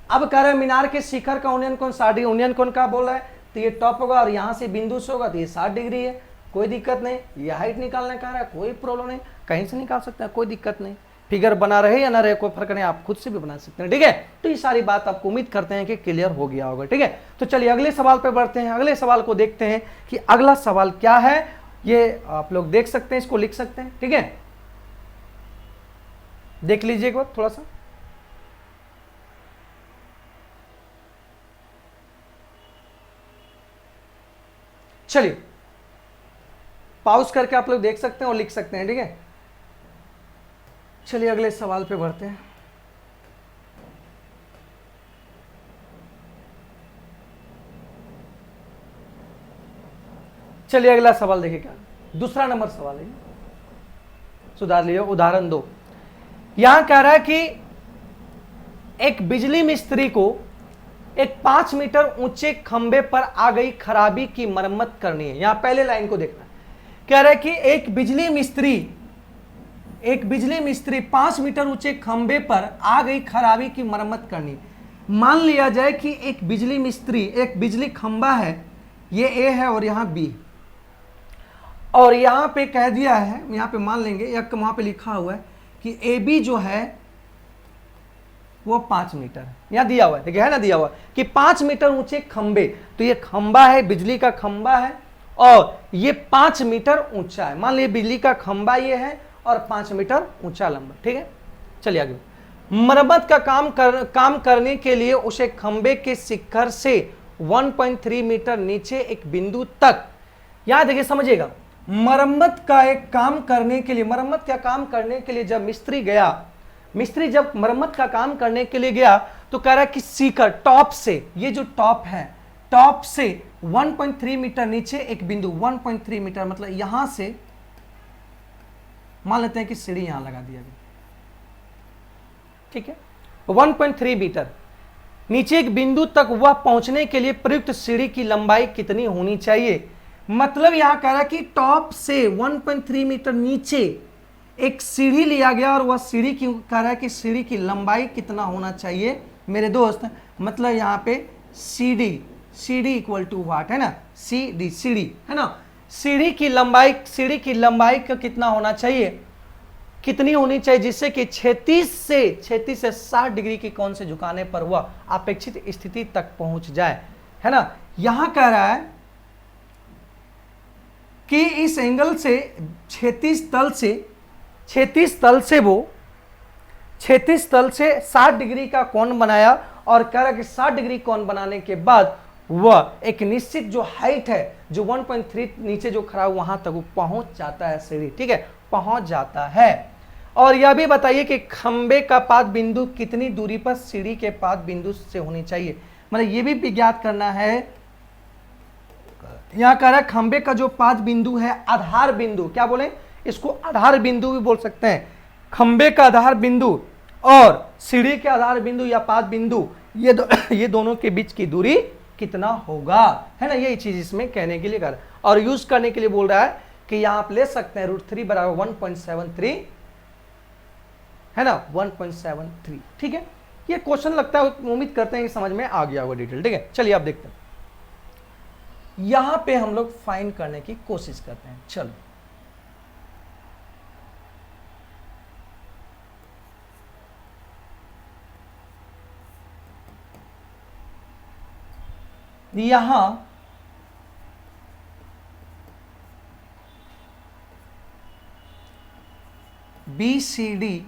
अब कह रहा है मीनार के शिखर का उन्नयन कोण 60 डिग्री, उन्नयन कोण का बोल रहा है, तो ये टॉप होगा और यहाँ से बिंदु से होगा तो ये 60 डिग्री है, कोई दिक्कत नहीं। ये हाइट निकालने का है, कोई प्रॉब्लम नहीं, कहीं से निकाल सकते हैं, कोई दिक्कत नहीं। फिगर बना रहे या ना रहे कोई फर्क नहीं, आप खुद से भी बना सकते हैं, ठीक है। तो ये सारी बात आपको उम्मीद करते हैं कि क्लियर हो गया होगा, ठीक है। तो चलिए अगले सवाल पे बढ़ते हैं, अगले सवाल को देखते हैं कि अगला सवाल क्या है। ये आप लोग देख सकते हैं, इसको लिख सकते हैं, ठीक है, देख लीजिए एक बार थोड़ा सा। चलिए पॉज करके आप लोग देख सकते हैं और लिख सकते हैं, ठीक है। चलिए अगले सवाल पे बढ़ते हैं। चलिए अगला सवाल देखिए, क्या दूसरा नंबर सवाल है, सुधार लीजिए। उदाहरण 2, यहां कह रहा है कि एक बिजली मिस्त्री को एक 5 मीटर ऊंचे खंबे पर आ गई खराबी की मरम्मत करनी है। यहां पहले लाइन को देखना, कह रहा है कि एक बिजली मिस्त्री 5 मीटर ऊंचे खंबे पर आ गई खराबी की मरम्मत करनी। मान लिया जाए कि एक बिजली मिस्त्री, एक बिजली खंबा है, ये A है और यहां B, और यहां पे कह दिया है, यहां पे मान लेंगे या वहां पे लिखा हुआ है कि ए बी जो है वो 5 मीटर है, यहां दिया हुआ है, देखिए है ना, दिया हुआ कि 5 मीटर ऊंचे खंबे, तो ये खंबा है, बिजली का खंबा है और ये 5 मीटर ऊंचा है। मान लीजिए बिजली का खंबा ये है और 5 मीटर ऊंचा लंबा, ठीक है। चलिए आगे। मरम्मत का काम करने के लिए उसे खंबे के शिखर से 1.3 मीटर नीचे एक बिंदु तक, यहां देखिए समझिएगा, मरम्मत का काम करने के लिए जब मिस्त्री जब मरम्मत का काम करने के लिए गया तो कह रहा है कि शिखर, टॉप से, ये जो टॉप है, टॉप से 1.3 मीटर नीचे एक बिंदु, 1.3 मीटर मतलब यहां से मान लेते हैं कि सीढ़ी यहां लगा दिया गया, ठीक है। 1.3 मीटर नीचे एक बिंदु तक वह पहुंचने के लिए प्रयुक्त सीढ़ी की लंबाई कितनी होनी चाहिए। मतलब यहां कह रहा है कि टॉप से 1.3 मीटर नीचे एक सीढ़ी लिया गया और वह सीढ़ी की कह रहा है कि सीढ़ी की लंबाई कितना होना चाहिए मेरे दोस्त। मतलब यहां पे सीढ़ी इक्वल टू वाट है ना, सीढ़ी है ना, सीढ़ी की लंबाई का कितना होना चाहिए, कितनी होनी चाहिए, जिससे कि 36 से 60 डिग्री की कोण से झुकाने पर वह अपेक्षित स्थिति तक पहुंच जाए, है ना। यहां कह रहा है कि इस एंगल से 36 तल से 60 डिग्री का कोण बनाया और कह रहा है कि 60 डिग्री कोण बनाने के बाद वह एक निश्चित जो हाइट है, जो 1.3 नीचे जो खड़ा वहां तक वो पहुंच जाता है सीढ़ी, ठीक है, पहुंच जाता है। और यह भी बताइए कि खंबे का पाद बिंदु कितनी दूरी पर सीढ़ी के पाद बिंदु से होनी चाहिए। मतलब ये भी ज्ञात करना है। यहां कह रहा है खंबे का जो पाद बिंदु है, आधार बिंदु, क्या बोले इसको, आधार बिंदु भी बोल सकते हैं। खंबे का आधार बिंदु और सीढ़ी के आधार बिंदु या पाद बिंदु, ये दोनों के बीच की दूरी कितना होगा, है ना, यही चीज इसमें कहने के लिए कर, और यूज करने के लिए बोल रहा है कि यहां आप ले सकते हैं √3 बराबर 1.73, है ना, 1.73, ठीक है। ये क्वेश्चन लगता है, उम्मीद करते हैं कि समझ में आ गया होगा डिटेल, ठीक है। चलिए आप देखते हैं, यहां पे हम लोग फाइंड करने की कोशिश करते हैं। चलो यहां BCD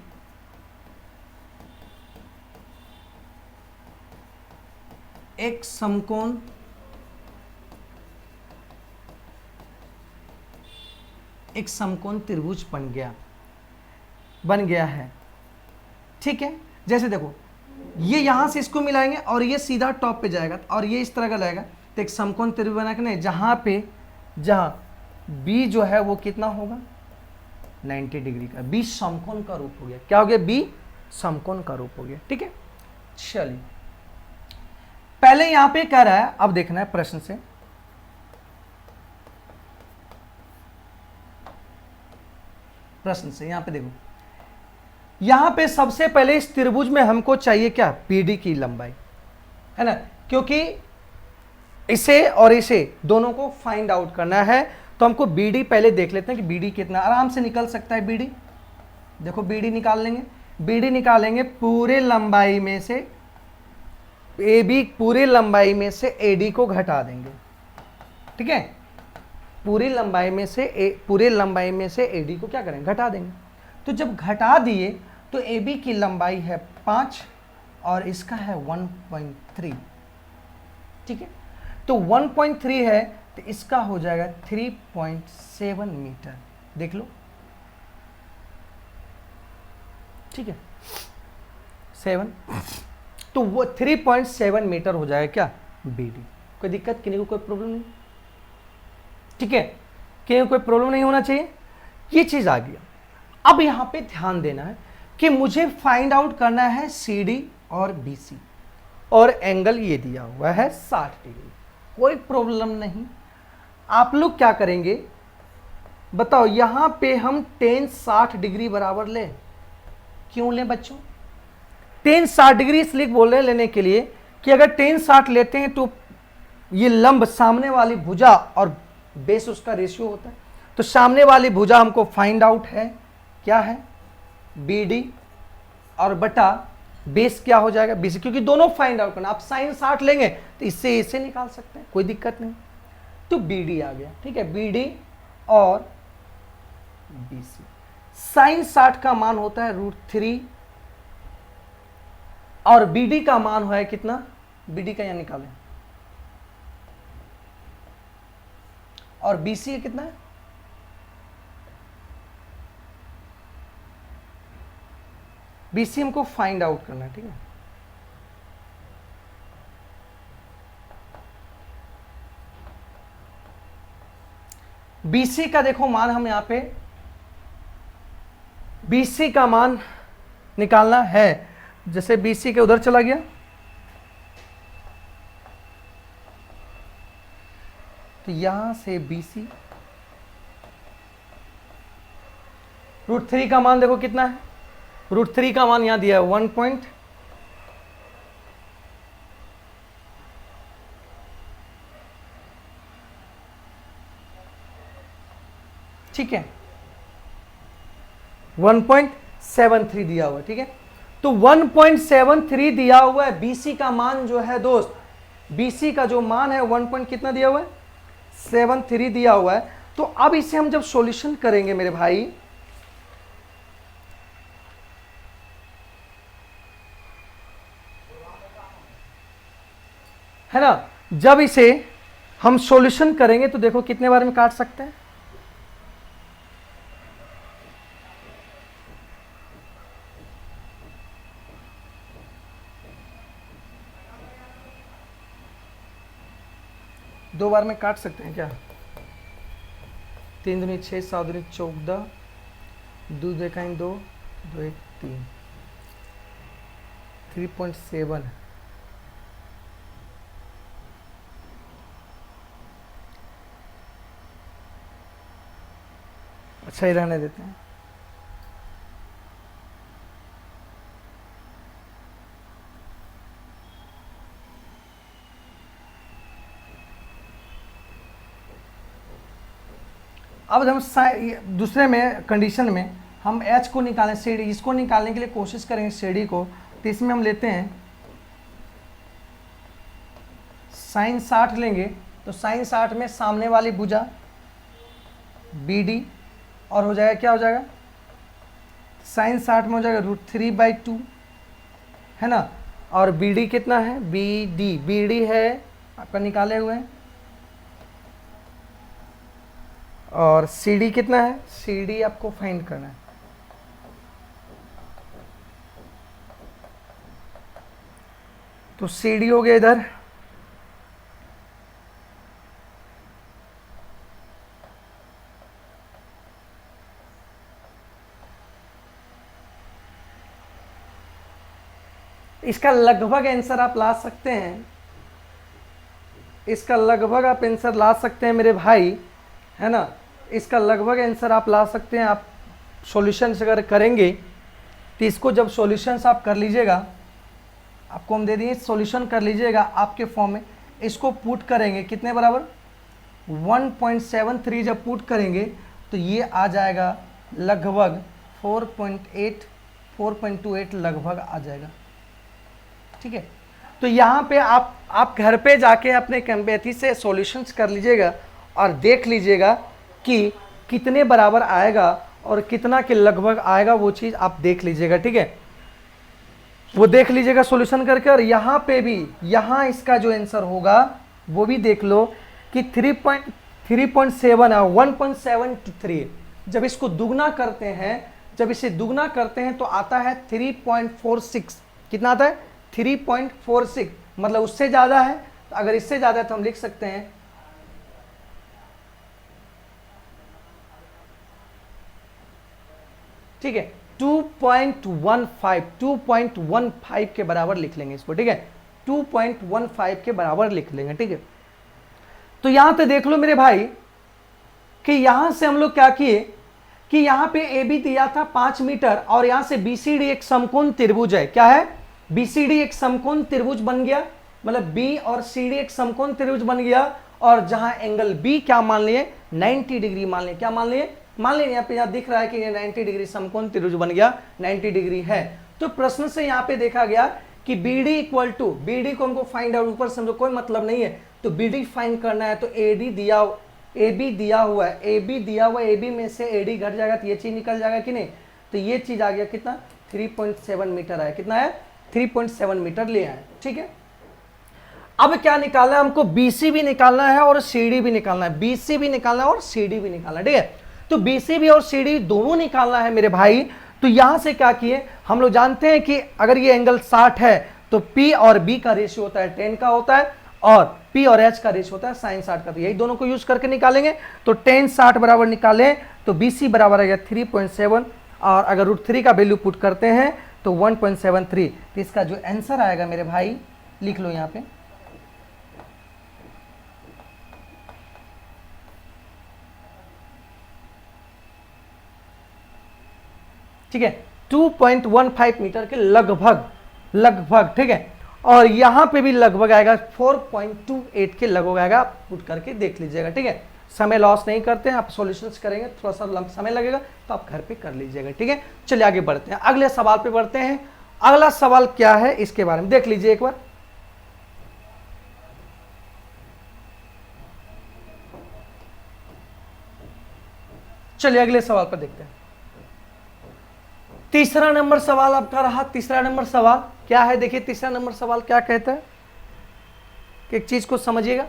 एक समकोण त्रिभुज बन गया है, ठीक है। जैसे देखो ये यहां से इसको मिलाएंगे और ये सीधा टॉप पे जाएगा और ये इस तरह का जाएगा, तो एक समकोण त्रिभुज बना के नहीं, जहां B जो है वो कितना होगा 90 डिग्री का, B समकोण का रूप हो गया। क्या हो गया, B समकोण का रूप हो गया, ठीक है। चलिए पहले यहां पे कह रहा है, अब देखना है प्रश्न से, यहां पे देखो, यहां पे सबसे पहले इस त्रिभुज में हमको चाहिए क्या, BD की लंबाई, है ना, क्योंकि इसे और इसे दोनों को फाइंड आउट करना है। तो हमको BD पहले देख लेते हैं कि BD कितना आराम से निकल सकता है। BD देखो, BD निकालेंगे पूरे लंबाई में से AB, पूरे लंबाई में से AD को घटा देंगे, ठीक है, पूरी लंबाई में से AD को क्या करेंगे, घटा देंगे। तो जब घटा दिए तो AB की लंबाई है 5 और इसका है 1.3, ठीक है। तो 1.3 है तो इसका हो जाएगा 3.7 मीटर, देख लो, ठीक है, 7, तो वो 3.7 मीटर हो जाएगा क्या, BD। कोई दिक्कत, किसी को कोई प्रॉब्लम नहीं, ठीक है, किसी कोई प्रॉब्लम नहीं होना चाहिए, ये चीज आ गया। अब यहां पे ध्यान देना है कि मुझे फाइंड आउट करना है CD और BC, और एंगल ये दिया हुआ है 60 डिग्री, कोई प्रॉब्लम नहीं। आप लोग क्या करेंगे बताओ, यहां पे हम tan 60 डिग्री बराबर ले, क्यों लें बच्चों, tan 60 डिग्री इसलिए बोल रहे हैं लेने के लिए कि अगर tan 60 लेते हैं तो ये लंब सामने वाली भुजा और बेस उसका रेशियो होता है, तो सामने वाली भुजा हमको फाइंड आउट है, क्या है, बी डी, और बटा बेस क्या हो जाएगा, बीसी, क्योंकि दोनों फाइंड आउट करना। आप साइन 60 लेंगे तो इससे इसे निकाल सकते हैं, कोई दिक्कत नहीं। तो बीडी आ गया, ठीक है, बीडी और बीसी। साइन 60 का मान होता है √3 और बीडी का मान है कितना, बीडी का यहां निकालें, और बीसी कितना है, बीसी हमको फाइंड आउट करना है, ठीक है। बीसी का देखो मान हम यहां पे, बीसी का मान निकालना है, जैसे बीसी के उधर चला गया तो यहां से बीसी, √3 का मान देखो कितना है, √3 का मान यहां दिया है 1 पॉइंट, ठीक है, 1.73 दिया हुआ है, ठीक है। तो 1.73 दिया हुआ है, बीसी का मान जो है दोस्त, बीसी का जो मान है 1 कितना दिया हुआ है, 73 दिया हुआ है। तो अब इसे हम जब सॉल्यूशन करेंगे मेरे भाई, है ना, जब इसे हम सॉल्यूशन करेंगे तो देखो कितने बार में काट सकते हैं, दो बार में काट सकते हैं क्या, 3 दूनी 6, 7 दूनी 14, 2 2 2, 2 1 3, 3.7, अच्छा ही रहने देते हैं। अब हम दूसरे में कंडीशन में हम h को निकालें, सी डी, इसको निकालने के लिए कोशिश करेंगे सी डी को। तो इसमें हम लेते हैं साइन 60 लेंगे, तो साइन 60 में सामने वाली भुजा बी डी और हो जाएगा, क्या हो जाएगा, साइन 60 में हो जाएगा √3/2, है ना, और बी डी कितना है, बी डी है आपका निकाले हुए हैं, और सी डी कितना है, सी डी आपको फाइंड करना है। तो सी डी हो गया इधर, इसका लगभग आंसर आप ला सकते हैं, इसका लगभग आप आंसर ला सकते हैं मेरे भाई, है ना, इसका लगभग आंसर आप ला सकते हैं। आप सॉल्यूशंस अगर करेंगे तो इसको जब सॉल्यूशंस आप कर लीजिएगा, आपको हम दे दिए, सॉल्यूशन कर लीजिएगा आपके फॉर्म में, इसको पुट करेंगे कितने बराबर 1.73, जब पुट करेंगे तो ये आ जाएगा लगभग 4.8 4.28 लगभग आ जाएगा, ठीक है। तो यहाँ पे आप घर पे जाके अपने कंपेटी से सॉल्यूशंस कर लीजिएगा और देख लीजिएगा कि कितने बराबर आएगा और कितना के लगभग आएगा, वो चीज़ आप देख लीजिएगा, ठीक है, वो देख लीजिएगा सॉल्यूशन करके। और यहाँ पे भी, यहाँ इसका जो आंसर होगा वो भी देख लो कि 3.7 है, 1.73, जब इसको दुगना करते हैं, जब इसे दुगना करते हैं तो आता है 3.46, कितना आता है 3.46, मतलब उससे ज़्यादा है। तो अगर इससे ज़्यादा है तो हम लिख सकते हैं ठीक है 2.15 के बराबर लिख लेंगे इसको, ठीक है 2.15 के बराबर लिख लेंगे, ठीक है। तो यहां पे देख लो मेरे भाई कि यहां से हम लोग क्या किए कि यहां पे ए बी दिया था 5 मीटर और यहां से बीसीडी एक समकोण त्रिभुज है, क्या है बीसीडी एक समकोण त्रिभुज बन गया, मतलब बी और सी डी एक समकोण त्रिभुज बन गया, और जहां एंगल बी क्या मान लिए 90 डिग्री मान लें। क्या मान लें? मान लें यहाँ दिख रहा है कि ये 90 डिग्री समकोण त्रिभुज बन गया, 90 डिग्री है। तो प्रश्न से यहाँ पे देखा गया कि BD इक्वल टू, BD को हमको फाइंड आउट, ऊपर समझो कोई मतलब नहीं है, तो BD फाइंड करना है। तो AD दिया, AB दिया हुआ है, AB दिया हुआ, AB में से AD घट जाएगा तो ये चीज निकल जाएगा कि नहीं? तो ये चीज आ गया कितना? 3.7 मीटर आया। कितना है? 3.7 मीटर ले आए। ठीक है, अब क्या निकालना है हमको? BC भी निकालना है और CD भी निकालना है। BC भी निकालना है और CD भी निकालना है। ठीक है, तो BC भी और CD दोनों निकालना है मेरे भाई। तो यहां से क्या किए हम लोग? जानते हैं कि अगर ये एंगल 60 है तो P और B का रेशियो होता है 10 का होता है, और P और H का रेशियो होता है sin 60 का। तो यही दोनों को यूज करके निकालेंगे। तो 10 60 बराबर निकालें तो BC बराबर आ गया 3.7, और अगर √3 का वैल्यू पुट करते हैं तो 1.73। तो इसका जो आंसर आएगा मेरे भाई, लिख लो यहां पे, ठीक है, 2.15 मीटर के लगभग। ठीक है, और यहां पे भी लगभग आएगा 4.28 के लगभग आएगा। आप पुट करके देख लीजिएगा। ठीक है, समय लॉस नहीं करते हैं, आप सॉल्यूशंस करेंगे, थोड़ा सा समय लगेगा तो आप घर पे कर लीजिएगा। ठीक है, चलिए आगे बढ़ते हैं, अगले सवाल पे बढ़ते हैं। अगला सवाल क्या है इसके बारे में देख लीजिए एक बार। चलिए अगले सवाल पर देखते हैं। तीसरा नंबर सवाल आपका रहा। तीसरा नंबर सवाल क्या है? देखिए तीसरा नंबर सवाल क्या कहता है कि एक चीज को समझिएगा।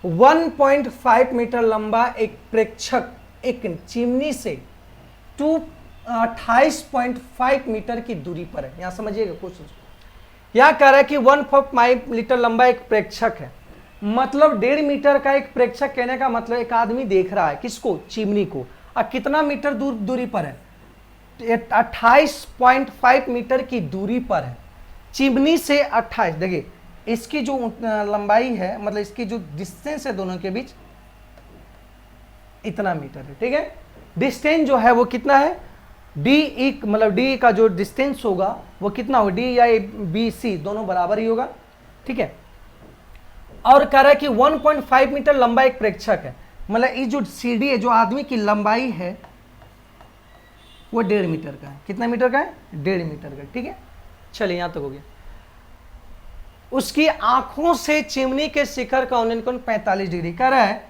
1.5 मीटर लंबा एक प्रेक्षक एक चिमनी से 28.5 मीटर की दूरी पर है। यहां समझिएगा क्वेश्चन, यहां कह रहा है कि 1.5 मीटर लंबा एक प्रेक्षक है, मतलब 1.5 मीटर का एक प्रेक्षक। कहने का मतलब एक आदमी देख रहा है किसको? चिमनी को। और कितना मीटर दूरी पर है? 28.5 मीटर की दूरी पर है चिमनी से। 28, देखिए इसकी जो लंबाई है, मतलब इसकी जो डिस्टेंस है दोनों के बीच, इतना मीटर है। ठीक है, डिस्टेंस जो है वो कितना है? डी, मतलब डी का जो डिस्टेंस होगा वो कितना होगा? डी या BC दोनों बराबर ही होगा। ठीक है, और कह रहा है कि 1.5 मीटर लंबा एक प्रेक्षक है, मतलब ये जो CD है, जो आदमी की लंबाई है वो 1.5 मीटर का है। कितना मीटर का है? 1.5 मीटर का। ठीक है, चलिए यहां तक हो गया। उसकी आंखों से चिमनी के शिखर का उन्नयन 45 डिग्री। कह रहा है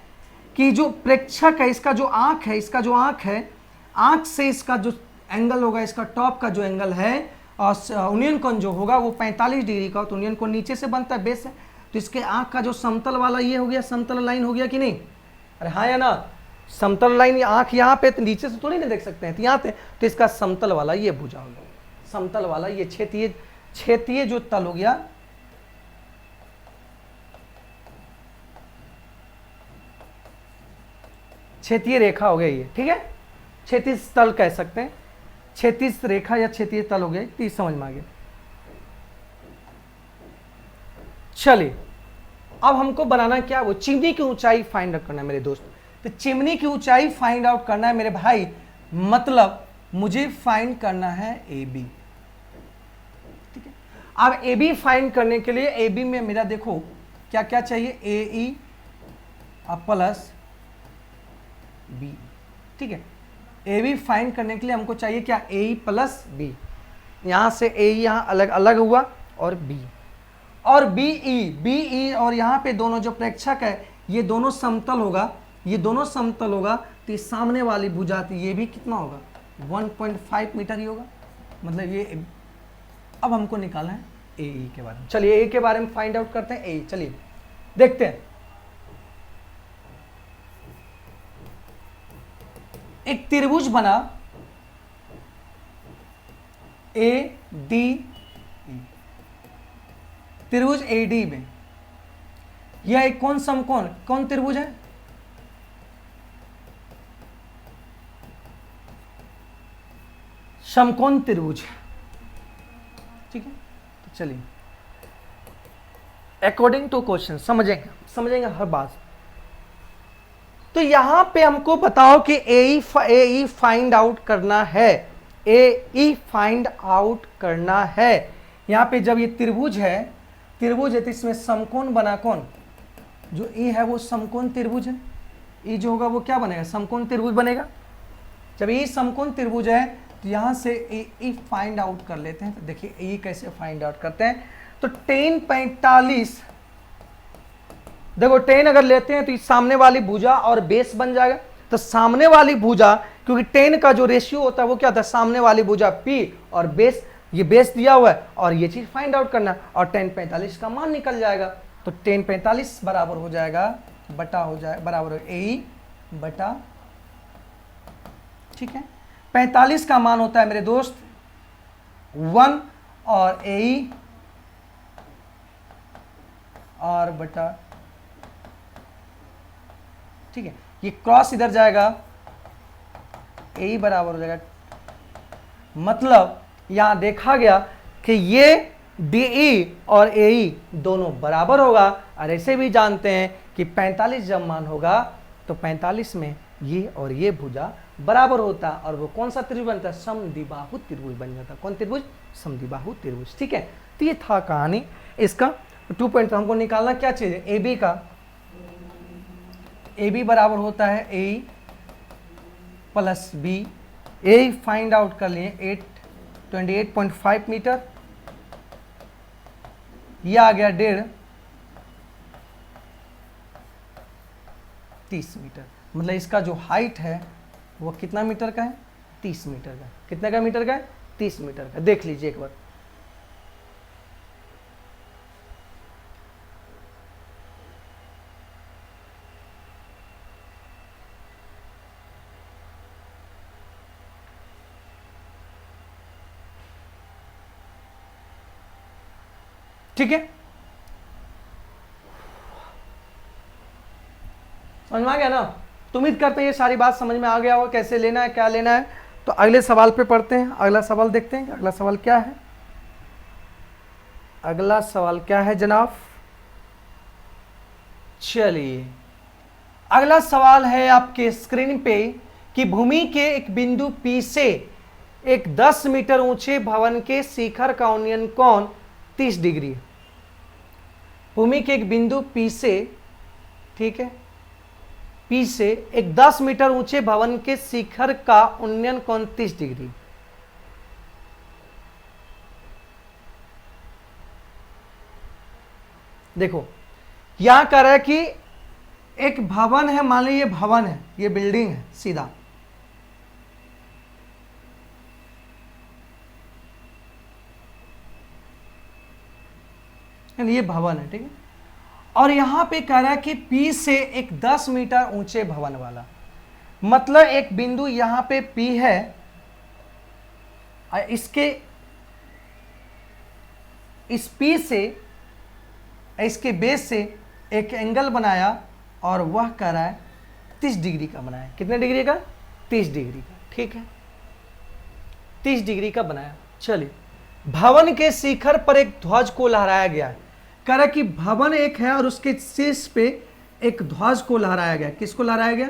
कि जो प्रेक्षक है, इसका जो आंख है, आंख से इसका जो एंगल होगा, इसका टॉप का जो एंगल है, और उन्नयन कोण जो होगा वो 45 डिग्री का। तो उन्नयन कोण नीचे से बनता है, बेस है। तो इसके आंख का जो समतल वाला ये हो गया, समतल लाइन हो गया कि नहीं? अरे हाँ या ना? समतल लाइन, आंख यहाँ पे, तो नीचे से थोड़ी ना देख सकते हैं, तो यहाँ पे तो इसका समतल वाला ये भुजा हो गया, समतल वाला ये क्षेत्रीय जो तल हो गया, क्षेत्रीय रेखा हो गया ये। ठीक है, क्षेत्रीय तल कह सकते हैं, क्षेत्रीय रेखा या क्षेत्रीय तल हो गया, तो समझ में आ गया। चलिए अब हमको बनाना क्या? वो चिमनी की ऊंचाई फाइंड आउट करना है मेरे दोस्त। तो चिमनी की ऊंचाई फाइंड आउट करना है मेरे भाई, मतलब मुझे फाइंड करना है AB। ठीक है, अब AB फाइंड करने के लिए AB में मेरा देखो क्या क्या चाहिए, AE प्लस B। ठीक है, AB फाइंड करने के लिए हमको चाहिए क्या? AE plus B। यहां से AE यहां अलग अलग हुआ, और B और BE और यहाँ पे दोनों जो प्रेक्षक है ये दोनों समतल होगा, ये दोनों समतल होगा। तो सामने वाली भुजा ये भी कितना होगा? 1.5 मीटर ही होगा, मतलब ये। अब हमको निकालना है AE के बारे में। चलिए AE के बारे में फाइंड आउट करते हैं। AE चलिए देखते हैं। एक त्रिभुज बना ADE, त्रिभुज AD में यह एक कौन समकोण, कौन त्रिभुज है? समकोण त्रिभुज। ठीक है, तो चलिए अकॉर्डिंग टू क्वेश्चन समझेंगे हर बात। तो यहां पे हमको बताओ कि AE फाइंड आउट करना है, AE फाइंड आउट करना है। यहां पे जब ये त्रिभुज है तो इसमें समकोण बना कौन? जो E है वो समकोण त्रिभुज है। ई जो होगा वो क्या बनेगा, समकोण त्रिभुज बनेगा। जब ई समकोण त्रिभुज है तो यहां से ई फाइंड आउट कर लेते हैं। तो देखिए ई कैसे फाइंड आउट करते हैं, तो tan 45, देखो tan अगर लेते हैं तो इस सामने वाली भुजा और बेस बन जाएगा। तो सामने वाली भुजा, क्योंकि tan का जो रेशियो होता है वो क्या होता है, सामने वाली भुजा p और बेस, ये बेस दिया हुआ है और ये चीज फाइंड आउट करना है, और tan 45 का मान निकल जाएगा। तो tan 45 बराबर हो जाएगा बटा हो जाए बराबर ए बटा, ठीक है, 45 का मान होता है मेरे दोस्त 1 और ए और बटा, ठीक है, ये क्रॉस इधर जाएगा, ए बराबर हो जाएगा, मतलब यहां देखा गया कि ये डी और ए दोनों बराबर होगा। और ऐसे भी जानते हैं कि 45 जब मान होगा तो 45 में ये और ये भुजा बराबर होता है, और वो कौन सा त्रिभुज बनता है, समद्विबाहु त्रिभुज बन जाता है। कौन त्रिभुज, समद्विबाहु त्रिभुज, ठीक है। तो ये था कहानी इसका 2 पॉइंट। हमको निकालना क्या चाहिए, ए बी का, ए बी बराबर होता है ए प्लस बी, ए फाइंड आउट कर लिए 28.5 मीटर, यह आ गया 30 मीटर। मतलब इसका जो हाइट है वो कितना मीटर का है, 30 मीटर का। कितने का मीटर का है, 30 मीटर का। देख लीजिए एक बार, ठीक है, समझ में आ गया ना। तो उम्मीद करते हैं ये सारी बात समझ में आ गया होगा, कैसे लेना है क्या लेना है। तो अगले सवाल पे पढ़ते हैं। अगला सवाल देखते हैं, अगला सवाल क्या है। अगला सवाल क्या है जनाब, चलिए अगला सवाल है आपके स्क्रीन पे कि भूमि के एक बिंदु P से एक 10 मीटर ऊंचे भवन के शिखर का उन्नयन कोण 30 डिग्री है। भूमि के एक बिंदु P से, ठीक है, P से एक 10 मीटर ऊंचे भवन के शिखर का उन्नयन कोण 30 डिग्री। देखो यहां कह रहा है कि एक भवन है, मान लीजिए ये भवन है, ये बिल्डिंग है सीधा, ये भवन है, ठीक है, और यहां पे कह रहा है कि P से एक 10 मीटर ऊंचे भवन वाला, मतलब एक बिंदु यहां पे P है, इसके इस P से इसके बेस से एक एंगल बनाया और वह कह रहा है 30 डिग्री का बनाया। कितने डिग्री का, 30 डिग्री का, ठीक है, 30 डिग्री का बनाया। चलिए भवन के शिखर पर एक ध्वज को लहराया गया है। कह रहा है कि भवन एक है और उसके शीर्ष पे एक ध्वज को लहराया गया। किसको लहराया गया,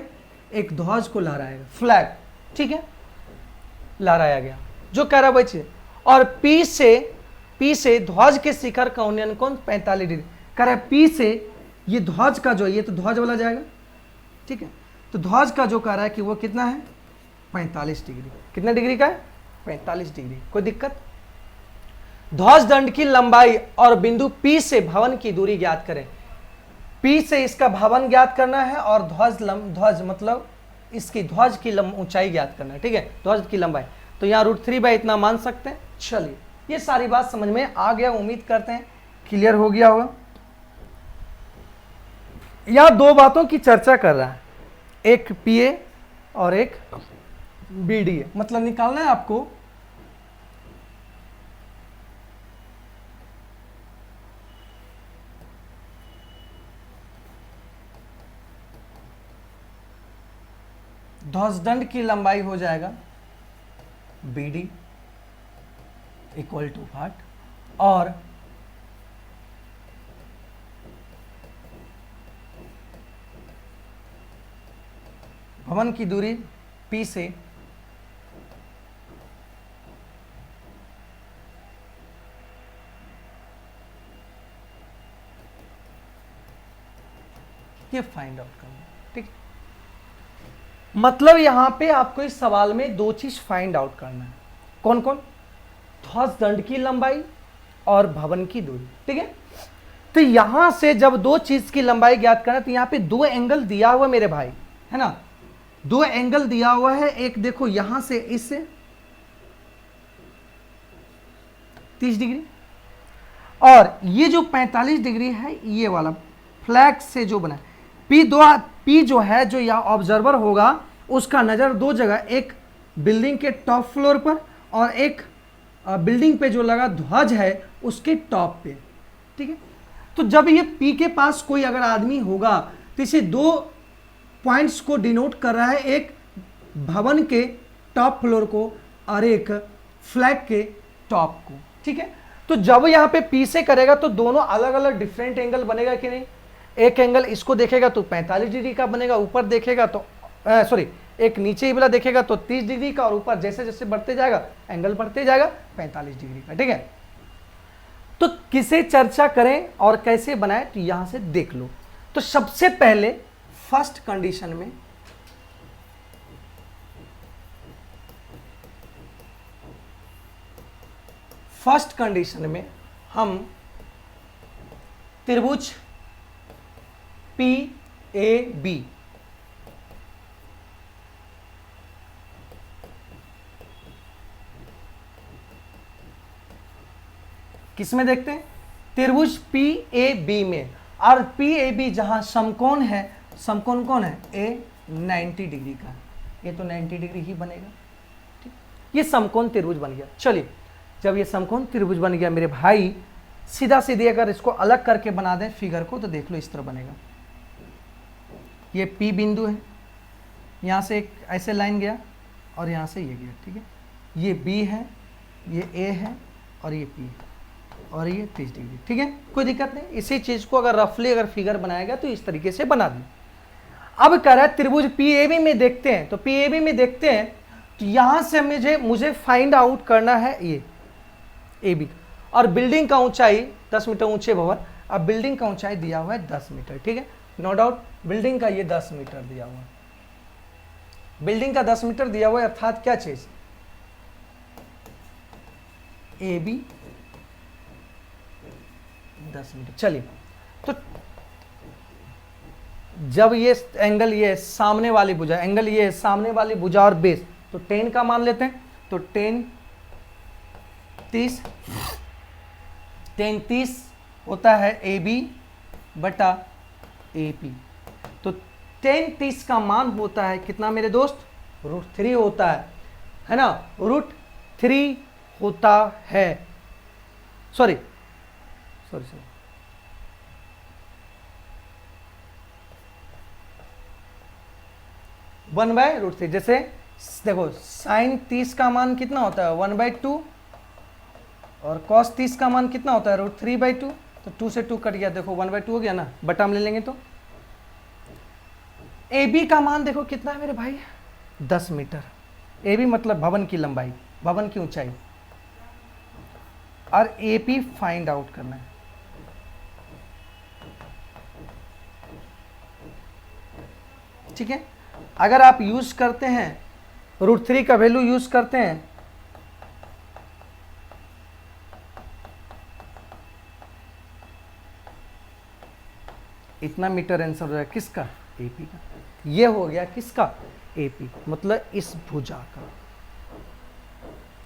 एक ध्वज को लहराया गया, फ्लैग, ठीक है, लहराया गया, जो कह रहा है वही। और P से ध्वज के शिखर का उन्नयन कोण 45 डिग्री। कह रहा है P से ये ध्वज का जो, ये तो ध्वज वाला जाएगा, ठीक है, तो ध्वज का जो कह रहा है कि वो कितना है 45 डिग्री। कितने डिग्री का है, 45 डिग्री। कोई दिक्कत। ध्वज दंड की लंबाई और बिंदु P से भवन की दूरी ज्ञात करें। P से इसका भवन ज्ञात करना है और ध्वज मतलब इसकी ध्वज की ऊंचाई ज्ञात करना है, ठीक है, ध्वज की लंबाई। तो यहाँ √3 इतना मान सकते हैं। चलिए ये सारी बात समझ में आ गया, उम्मीद करते हैं क्लियर हो गया होगा। यहां दो बातों की चर्चा कर रहा है, एक PA और एक BDA। मतलब निकालना है आपको ध्वजदंड की लंबाई हो जाएगा BD इक्वल टू 8 और भवन की दूरी P से ये फाइंड आउट करना, ठीक है। मतलब यहां पे आपको इस सवाल में दो चीज फाइंड आउट करना है। कौन कौन? ध्वज दंड की लंबाई और भवन की दूरी। ठीक है, तो यहां से जब दो चीज की लंबाई ज्ञात करना, तो यहां पे दो एंगल दिया हुआ मेरे भाई, है ना, दो एंगल दिया हुआ है। एक देखो यहां से इससे 30 डिग्री, और ये जो 45 डिग्री है ये वाला फ्लैग से जो बना है। पी जो है, जो यहाँ ऑब्जर्वर होगा उसका नज़र दो जगह, एक बिल्डिंग के टॉप फ्लोर पर और एक बिल्डिंग पे जो लगा ध्वज है उसके टॉप पे। ठीक है, तो जब ये पी के पास कोई अगर आदमी होगा तो इसे दो पॉइंट्स को डिनोट कर रहा है, एक भवन के टॉप फ्लोर को और एक फ्लैग के टॉप को। ठीक है, तो जब यहां पे पी से करेगा तो दोनों अलग अलग डिफरेंट एंगल बनेगा कि नहीं? एक एंगल इसको देखेगा तो 45 डिग्री का बनेगा, ऊपर देखेगा तो सॉरी एक नीचे ही वाला देखेगा तो 30 डिग्री का, और ऊपर जैसे जैसे बढ़ते जाएगा एंगल बढ़ते जाएगा 45 डिग्री का। ठीक है, तो किसे चर्चा करें और कैसे बनाएं तो यहां से देख लो। तो सबसे पहले फर्स्ट कंडीशन में हम त्रिभुज PAB किसमें देखते हैं? त्रिभुज PAB में। और PAB जहां समकोण है, समकोण कौन है? A 90 डिग्री का, ये तो 90 डिग्री ही बनेगा। ठीक, ये समकोण त्रिभुज बन गया। चलिए, जब ये समकोण त्रिभुज बन गया मेरे भाई, सीधा सीधे अगर इसको अलग करके बना दें फिगर को, तो देख लो इस तरह बनेगा। ये P बिंदु है, यहाँ से एक ऐसे लाइन गया और यहाँ से ये गया। ठीक है, ये B है, ये A है और ये P है, और ये 30 डिग्री। ठीक है, कोई दिक्कत नहीं। इसी चीज़ को अगर रफली अगर फिगर बनाया गया तो इस तरीके से बना दें। अब कह रहा है त्रिभुज PAB में देखते हैं, तो PAB में देखते हैं तो यहाँ से मुझे फाइंड आउट करना है ये AB, और बिल्डिंग का ऊंचाई 10 मीटर ऊंचे भवन। अब बिल्डिंग का ऊंचाई दिया हुआ है 10 मीटर। ठीक है, नो डाउट बिल्डिंग का ये 10 मीटर दिया हुआ है, बिल्डिंग का 10 मीटर दिया हुआ है, अर्थात क्या चीज? AB 10 metre. चलिए, तो जब ये एंगल ये सामने वाली भुजा, एंगल ये सामने वाली भुजा और बेस, तो 10 का मान लेते हैं। तो 10 30 होता है AB बटा AP। तो 10 30 का मान होता है कितना मेरे दोस्त? √3 होता है ना, √3 होता है। सॉरी 1/√3। जैसे देखो साइन 30 का मान कितना होता है? 1/2, और कॉस 30 का मान कितना होता है? √3/2। तो 2 से 2 कट गया, देखो 1/2 हो गया ना, बटा हम ले लेंगे। तो AB का मान देखो कितना है मेरे भाई? 10 मीटर। AB मतलब भवन की लंबाई, भवन की ऊंचाई, और AP फाइंड आउट करना है। ठीक है, अगर आप यूज करते हैं √3 का वैल्यू यूज करते हैं, इतना मीटर आंसर हो जाएगा किसका? AP का। ये हो गया किसका? AP, मतलब इस भुजा का।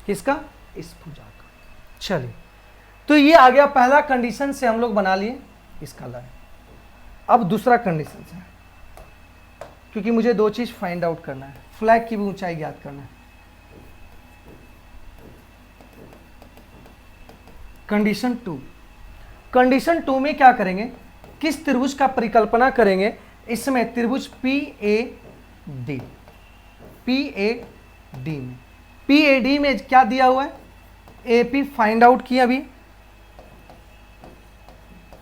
किसका? इस भुजा का। चलिए, तो ये आ गया पहला कंडीशन से हम लोग बना लिए इसका लाइन। अब दूसरा कंडीशन से, क्योंकि मुझे दो चीज फाइंड आउट करना है, फ्लैग की भी ऊंचाई ज्ञात करना है। कंडीशन 2, कंडीशन 2 में क्या करेंगे? किस त्रिभुज का परिकल्पना करेंगे? इसमें त्रिभुज PAD, PAD में, PAD में क्या दिया हुआ है? AP फाइंड आउट किया अभी,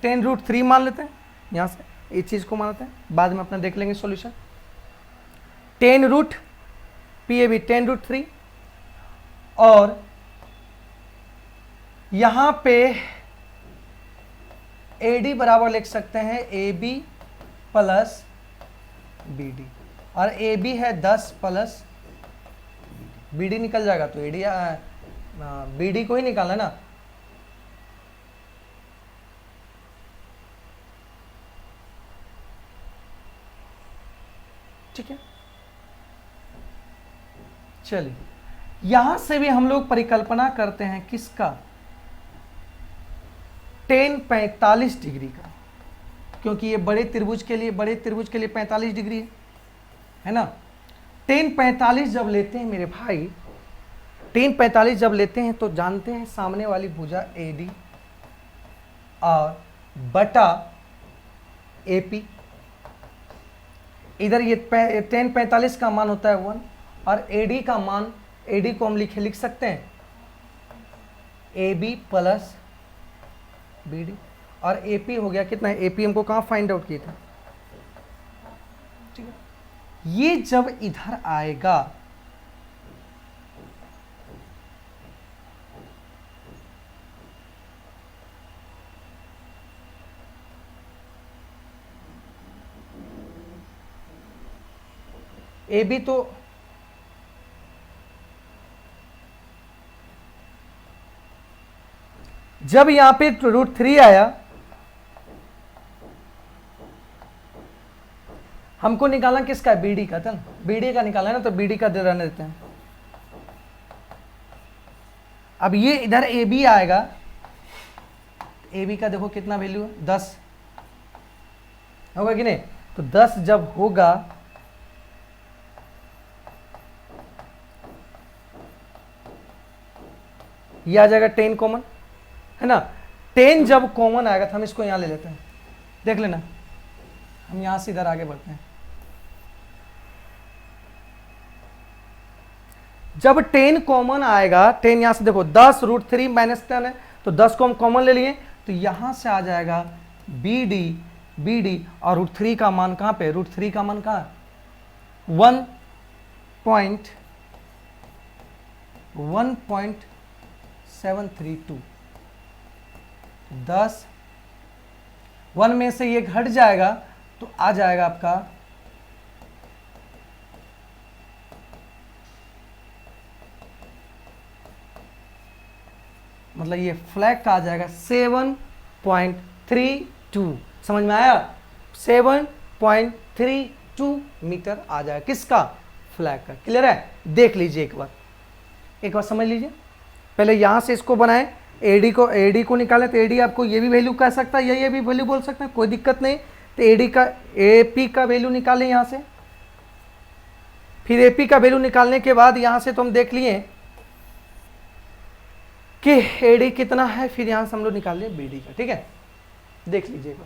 10√3 मान लेते हैं, यहां से इस चीज को मानते हैं, बाद में अपना देख लेंगे सॉल्यूशन। 10 PAB 10√3, और यहां पे AD बराबर लिख सकते हैं AB प्लस BD। और ए बी है 10 प्लस बी डी निकल जाएगा, तो ए डी बी डी को ही निकालना ना। ठीक है, चलिए यहां से भी हम लोग परिकल्पना करते हैं किसका, tan 45 डिग्री का, क्योंकि ये बड़े त्रिभुज के लिए 45 डिग्री है ना। tan 45 जब लेते हैं मेरे भाई, tan 45 जब लेते हैं तो जानते हैं सामने वाली भुजा AD और बटा AP, इधर ये tan 45 का मान होता है 1 और AD का मान, AD को हम लिख सकते हैं AB प्लस BD और AP हो गया कितना है, AP हमको कहाँ फाइंड आउट किया था। ठीक है, ये जब इधर आएगा AB, तो जब यहां पे √3 आया, हमको निकालना किसका, BD का था ना, BD का निकालना है ना, तो BD का दे रहने देते हैं। अब ये इधर AB आएगा, AB का देखो कितना वैल्यू है, 10 होगा कि नहीं, तो 10 जब होगा ये आ जाएगा 10 कॉमन, है ना। 10 जब कॉमन आएगा तो हम इसको यहां ले लेते हैं, देख लेना, हम यहां से इधर आगे बढ़ते हैं। जब 10 कॉमन आएगा, 10 यहां से देखो 10 √3 माइनस 10 है, तो 10 को हम कॉमन ले लिए, तो यहां से आ जाएगा BD और √3 का मान कहां पे, √3 का मान कहां, 1.732, 10 1 में से ये घट जाएगा तो आ जाएगा आपका मतलब ये फ्लैग का आ जाएगा 7.32, समझ में आया, 7.32 मीटर आ जाएगा किसका, फ्लैग का। क्लियर है, देख लीजिए एक बार समझ लीजिए। पहले यहां से इसको बनाए, AD को निकाले, तो AD आपको ये भी वैल्यू कह सकता है या ये भी वैल्यू बोल सकते हैं, कोई दिक्कत नहीं। तो AP का वैल्यू निकालें यहां से, फिर AP का वैल्यू निकालने के बाद यहां से तो हम देख लिए कि AD कितना है, फिर यहां से हम लोग निकाल लिए BD का। ठीक है, देख लीजिएगा।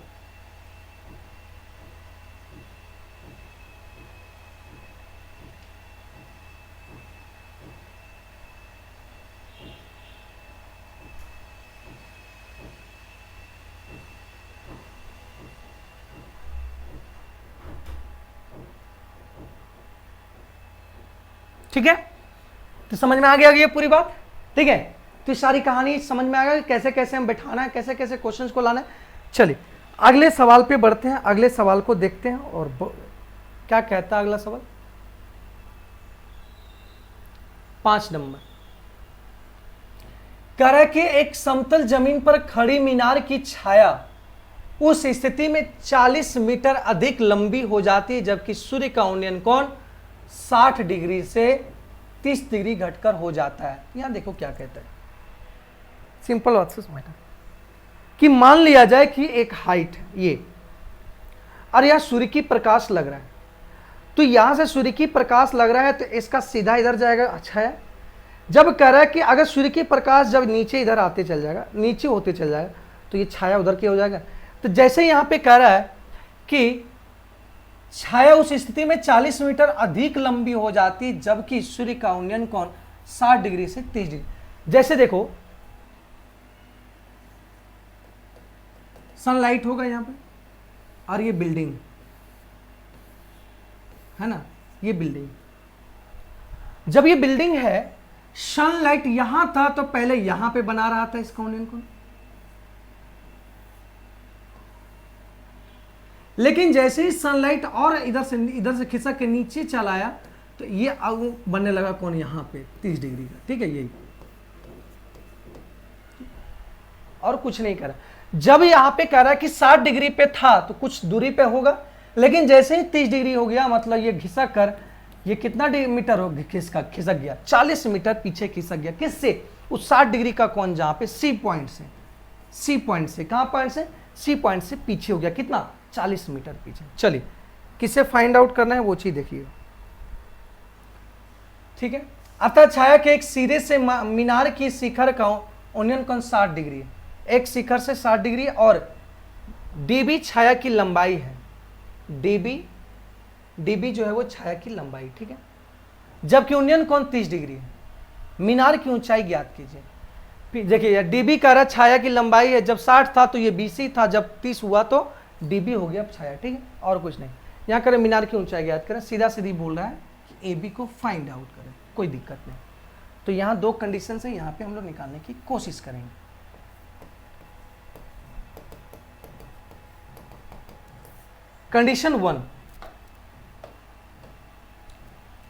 ठीक है, तो समझ में आ गया ये पूरी बात। ठीक है, तो सारी कहानी समझ में आ गया कैसे कैसे हम बैठाना है, कैसे कैसे क्वेश्चंस को लाना है। चलिए अगले सवाल पे बढ़ते हैं, अगले सवाल को देखते हैं और क्या कहता है अगला सवाल। 5 नंबर कह रहा है कि एक समतल जमीन पर खड़ी मीनार की छाया उस स्थिति में 40 मीटर अधिक लंबी हो जाती है जबकि सूर्य का उन्नयन कोण 60 डिग्री से 30 डिग्री घटकर हो जाता है। यहां देखो क्या कहता है, सिंपल बात से समझना कि मान लिया जाए कि एक हाइट है ये, और यहां सूर्य की प्रकाश लग रहा है, तो यहां से सूर्य की प्रकाश लग रहा है तो इसका सीधा इधर जाएगा। अच्छा है, जब कह रहा है कि अगर सूर्य की प्रकाश जब नीचे इधर आते चल जाएगा, नीचे होते चल जाएगा, तो ये छाया उधर की हो जाएगा। तो जैसे यहां पे कह रहा है कि छाया उस स्थिति में 40 मीटर अधिक लंबी हो जाती जबकि सूर्य का उन्नयन कोण 60 डिग्री से 30 डिग्री। जैसे देखो सनलाइट होगा यहां पे और ये बिल्डिंग है ना, ये बिल्डिंग, जब ये बिल्डिंग है सनलाइट यहां था तो पहले यहां पे बना रहा था इसका उन्नयन कोण, लेकिन जैसे ही सनलाइट और इधर से खिसक के नीचे चला आया तो ये अब बनने लगा कौन, यहाँ पे 30 डिग्री का, ठीक है, यही और कुछ नहीं करा। जब यहाँ पे कह रहा है कि 60 डिग्री पे था तो कुछ दूरी पे होगा, लेकिन जैसे ही 30 डिग्री हो गया मतलब ये घिसक कर ये कितना मीटर हो खिसक गया, 40 मीटर पीछे खिसक गया। किससे? उस 60 डिग्री का कौन जहां पे सी पॉइंट से, सी पॉइंट से, कहां पॉइंट से? सी पॉइंट से पीछे हो गया, कितना? 40 मीटर पीछे। चलिए किसे फाइंड आउट करना है वो चीज देखिए, ठीक है। अतः छाया के एक सिरे से मीनार की शिखर का उन्नयन कोण 60 डिग्री है, एक शिखर से 60 डिग्री, और डीबी छाया की लंबाई है, डीबी जो है वो छाया की लंबाई, ठीक है। जबकि उन्नयन कोण 30 डिग्री है। मीनार की ऊंचाई ज्ञात कीजिए। देखिए डीबी कह रहा छाया की लंबाई है, जब 60 था तो ये बीसी था, जब 30 हुआ तो डीबी हो गया छाया, ठीक है, और कुछ नहीं। यहाँ करें मीनार की ऊंचाई ज्ञात करें, सीधा सीधी बोल रहा है कि ए बी को फाइंड आउट करें, कोई दिक्कत नहीं। तो यहाँ दो कंडीशन है, यहाँ पे हम लोग निकालने की कोशिश करेंगे। कंडीशन 1,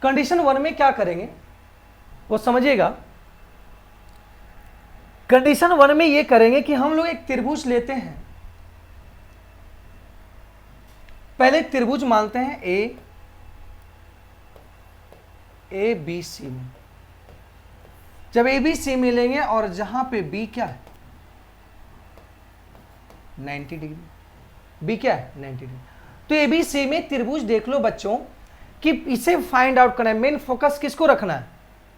कंडीशन 1 में क्या करेंगे वो समझिएगा। कंडीशन 1 में ये करेंगे कि हम लोग एक त्रिभुज लेते हैं, पहले त्रिभुज मानते हैं ए बी सी में। जब ए बी सी मिलेंगे और जहां पे बी क्या है 90 डिग्री, बी क्या है 90 डिग्री, तो ए बी सी में त्रिभुज देख लो बच्चों कि इसे फाइंड आउट करना है। मेन फोकस किसको रखना है?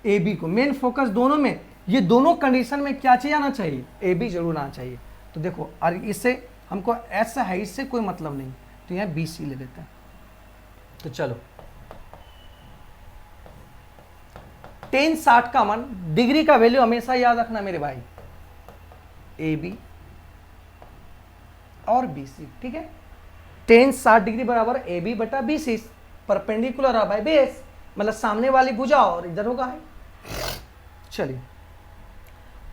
ए बी को। मेन फोकस दोनों में, ये दोनों कंडीशन में क्या चीज आना चाहिए? ए बी जरूर आना चाहिए। तो देखो, और इससे हमको ऐसा है, इससे कोई मतलब नहीं, तो यहाँ बी सी ले लेते हैं। तो चलो tan 60 का मान, डिग्री का वैल्यू हमेशा याद रखना मेरे भाई, ए बी और बी सी, ठीक है। tan 60 डिग्री बराबर ए बी बटा बी सी, परपेंडिकुलर है बाय बेस, मतलब सामने वाली भुजा और इधर होगा है। चलिए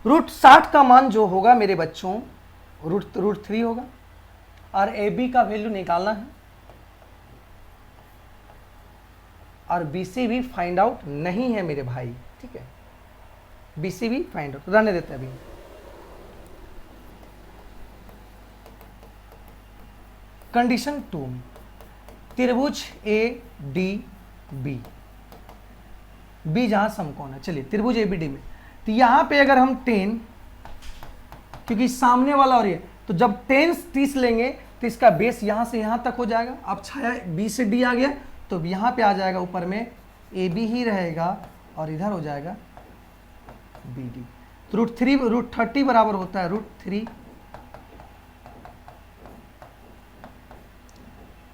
√60 का मान जो होगा मेरे बच्चों √3 होगा, और ए बी का वैल्यू निकालना है, और बी सी भी फाइंड आउट नहीं है मेरे भाई, ठीक है, बी सी भी फाइंड आउट रहने देते हैं अभी। कंडीशन 2 में त्रिभुज ए डी बी, बी जहां समकोण है, चलिए त्रिभुज ए बी डी में, तो यहां पे अगर हम 10, क्योंकि सामने वाला और ये, तो जब 10 30 लेंगे तो इसका बेस यहां से यहां तक हो जाएगा। अब छाया बी से डी आ गया तो यहां पे आ जाएगा, ऊपर में ए बी ही रहेगा और इधर हो जाएगा बी डी। तो √30 बराबर होता है √3,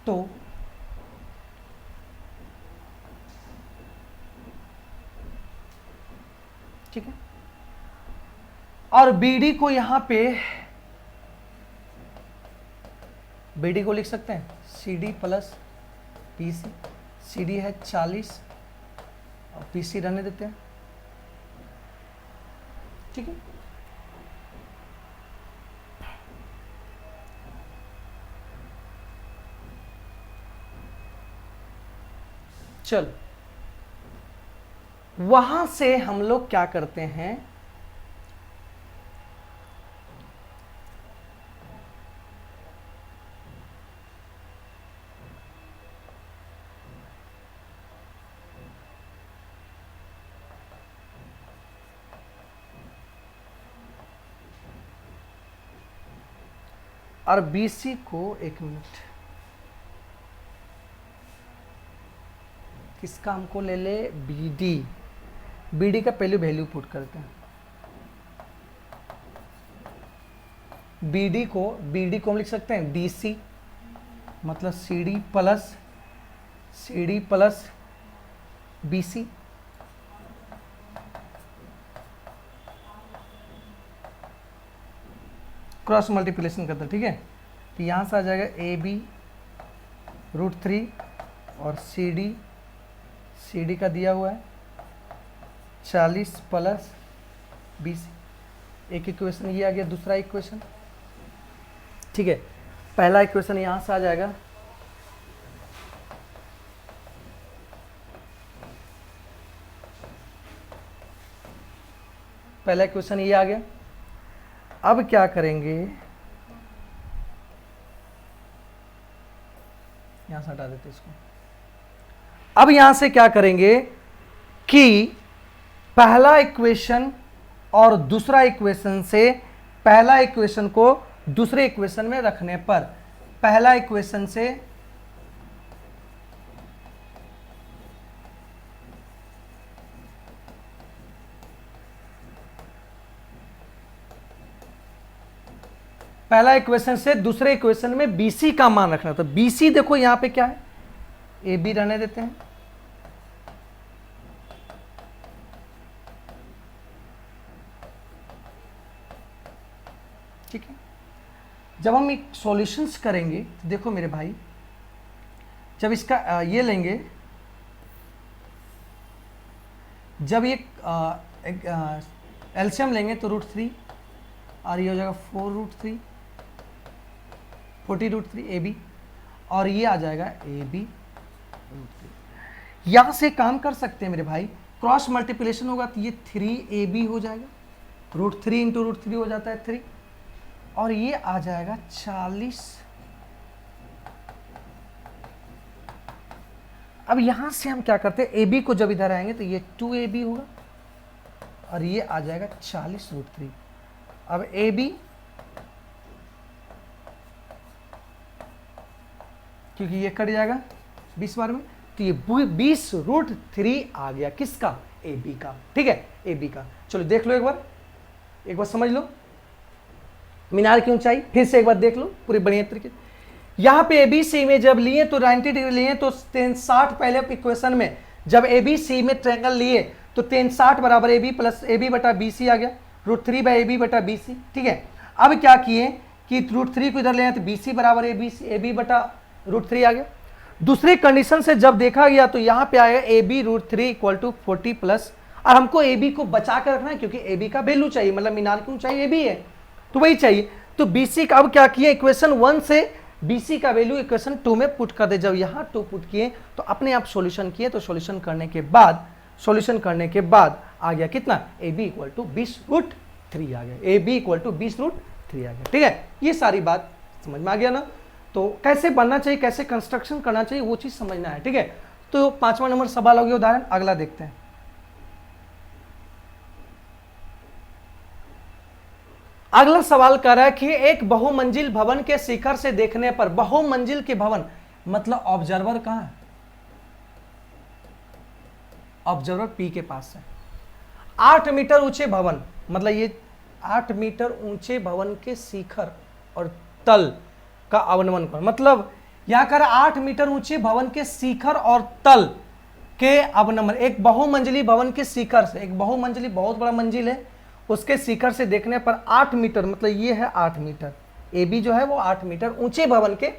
तो ठीक है, और BD को यहां पे BD को लिख सकते हैं CD प्लस PC, CD है 40 और PC रहने देते हैं, ठीक है। चल वहां से हम लोग क्या करते हैं, और BC को, एक मिनट, किसका हमको ले ले, BD का पहले वैल्यू पुट करते हैं। BD को हम लिख सकते हैं BC, मतलब CD plus BC, cross multiplication करते हैं, ठीक है। तो यहाँ से आ जाएगा AB √3 और CD का दिया हुआ है 40 प्लस BC। एक इक्वेशन ये आ गया, दूसरा इक्वेशन, ठीक है। पहला इक्वेशन यहाँ से आ जाएगा पहला इक्वेशन ये आ गया। अब क्या करेंगे, यहां से हटा देते इसको। अब यहां से क्या करेंगे कि पहला इक्वेशन और दूसरा इक्वेशन से पहला इक्वेशन को दूसरे इक्वेशन में रखने पर पहला इक्वेशन से दूसरे इक्वेशन में BC का मान रखना। तो BC देखो यहां पे क्या है, AB रहने देते हैं, ठीक है। जब हम एक सॉल्यूशंस करेंगे तो देखो मेरे भाई, जब इसका ये लेंगे, जब ये एलसीएम लेंगे तो √3 और ये हो जाएगा 4√3 40√3 AB, और ये आ जाएगा AB √3। यहां से काम कर सकते हैं मेरे भाई, क्रॉस मल्टीप्लिकेशन होगा तो ये 3AB हो जाएगा, √3 इंटू √3 हो जाता है 3, और ये आ जाएगा 40। अब यहां से हम क्या करते हैं, AB को जब इधर आएंगे तो ये 2AB होगा और ये आ जाएगा 40√3। अब AB क्योंकि ये कट जाएगा 20 बार में, तो ये 20√3 आ गया, किसका, AB का, ठीक है, AB का। चलो देख लो एक बार समझ लो मीनार की ऊंचाई, फिर से एक बार देख लो पूरी बढ़िया तरीके। यहां पे ABC में जब लिए तो 90 डिग्री लिए, तो 360 पहले इक्वेशन में जब ABC में ट्रायंगल लिए तो 360 बराबर AB प्लस AB बटा BC आ गया, √3 बाई AB बटा BC, ठीक है। अब क्या किए कि √3 को इधर ले आए तो BC बराबर AB बटा √3 आ गया। दूसरी कंडीशन से जब देखा गया तो यहां पे आएगा AB √3 इक्वल टू 40 प्लस, और हमको AB को बचा कर रखना है क्योंकि AB का वैल्यू चाहिए, मतलब मीनार की ऊंचाई AB है तो वही चाहिए। तो BC का अब क्या किए, इक्वेशन 1 से BC का वैल्यू इक्वेशन 2 में पुट कर दे। जब यहाँ 2 पुट किए तो अपने आप सॉल्यूशन किए, तो सॉल्यूशन करने के बाद आ गया कितना, AB इक्वल टू 20√3 आ गया, AB इक्वल टू 20√3 आ गया, ठीक है। ये सारी बात समझ में आ गया ना। तो कैसे बनना चाहिए, कैसे कंस्ट्रक्शन करना चाहिए, वो चीज समझना है, ठीक है। तो 5वां नंबर सवाल हो गया उदाहरण। अगला देखते हैं। अगला सवाल कर रहा है कि एक बहुमंजिल भवन के शिखर से देखने पर, बहुमंजिल के भवन मतलब ऑब्जर्वर कहां है, ऑब्जर्वर P के पास है। 8 मीटर ऊंचे भवन, मतलब ये 8 मीटर ऊंचे भवन के शिखर और तल का अवनमन कर, मतलब यहां कर 8 मीटर ऊंचे भवन के शिखर और तल के अवनमन। एक बहुमंजिली भवन के शिखर से, एक बहुमंजिली बहुत बड़ा मंजिल है, उसके शिखर से देखने पर 8 मीटर, मतलब ये है 8 मीटर, AB जो है वो 8 मीटर ऊंचे भवन के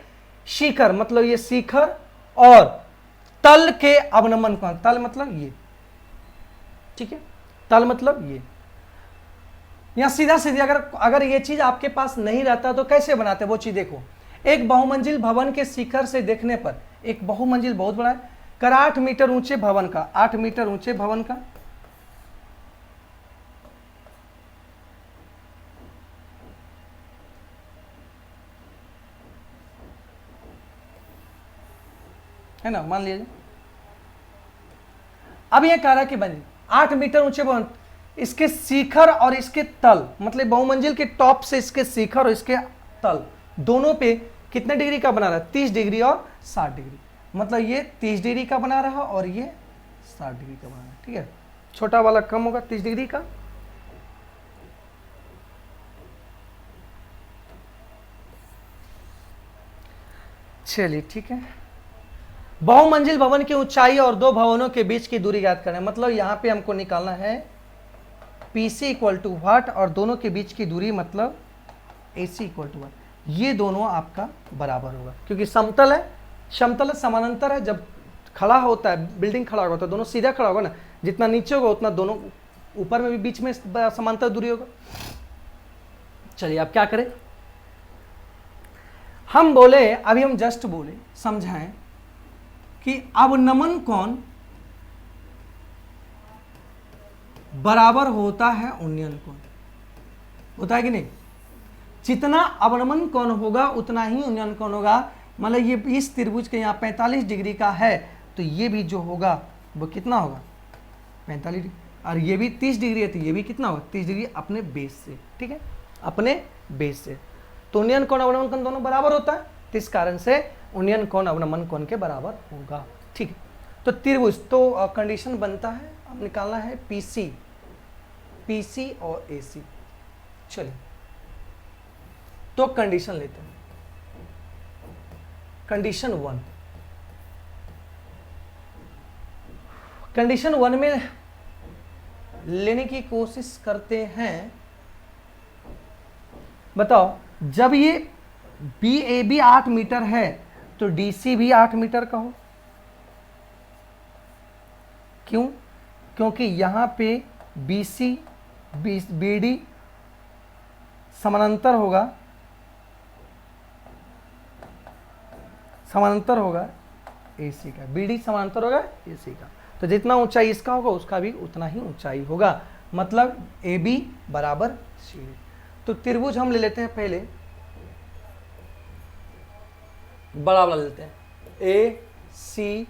शिखर, मतलब ये शिखर और तल के अवनमन कोण, तल मतलब ये, ठीक है, तल मतलब ये। यहां सीधा सीधा अगर ये चीज आपके पास नहीं रहता तो कैसे बनाते वो चीज देखो। एक बहुमंजिल भवन के शिखर से देखने पर, एक बहुमंजिल बहुत बड़ा है, कर 8 मीटर ऊंचे भवन का, 8 मीटर ऊंचे भवन का है ना, मान लीजिए। अब यह कह रहा है कि बने 8 मीटर ऊंचे भवन, इसके शिखर और इसके तल, मतलब बहुमंजिल के टॉप से इसके शिखर और इसके तल दोनों पे कितने डिग्री का बना रहा है, 30 डिग्री और 60 डिग्री, मतलब ये 30 डिग्री का बना रहा और ये 60 डिग्री का बना रहा है, ठीक है। छोटा वाला कम होगा 30 डिग्री का, चलिए ठीक है। बहुमंजिल भवन की ऊंचाई और दो भवनों के बीच की दूरी ज्ञात करें, मतलब यहां पे हमको निकालना है PC इक्वल टू व्हाट, और दोनों के बीच की दूरी मतलब AC इक्वल टू व्हाट, ये दोनों आपका बराबर होगा क्योंकि समतल है, समतल समानांतर है। जब खड़ा होता है, बिल्डिंग खड़ा होता है, दोनों सीधा खड़ा होगा ना, जितना नीचे होगा उतना दोनों ऊपर में भी बीच में समांतर दूरी होगा। चलिए अब क्या करें, हम बोले, अभी हम जस्ट बोले समझाएं कि अवनमन कोण बराबर होता है उन्नयन कोण। होता है कि नहीं? जितना अवनमन कोण होगा उतना ही उन्नयन कोण होगा। मतलब ये इस त्रिभुज के यहाँ 45 डिग्री का है, तो ये भी जो होगा वो कितना होगा 45 डिग्री, और ये भी 30 डिग्री है, तो ये भी कितना होगा 30 डिग्री अपने बेस से। ठीक है, अपने बेस से। तो उन्नयन कोण अवनमन कोण दोनों बराबर होता है, तो इस कारण से उन्नयन कोण अवनमन कोण के बराबर होगा। ठीक है, तो त्रिभुज तो कंडीशन बनता है, अब निकालना है पीसी, पीसी और एसी। चलिए तो कंडीशन लेते हैं। कंडीशन 1, कंडीशन 1 में लेने की कोशिश करते हैं। बताओ, जब ये बी ए बी 8 मीटर है तो डी सी भी 8 मीटर का हो। क्यों? क्योंकि यहां पे बी सी बी डी समानांतर होगा, समानांतर होगा एसी का, बीडी समानांतर होगा एसी का। तो जितना ऊंचाई इसका होगा उसका भी उतना ही ऊंचाई होगा, मतलब ए बी बराबर सी डी। तो त्रिभुज हम ले लेते हैं, पहले बड़ा वाला लेते हैं, ए सी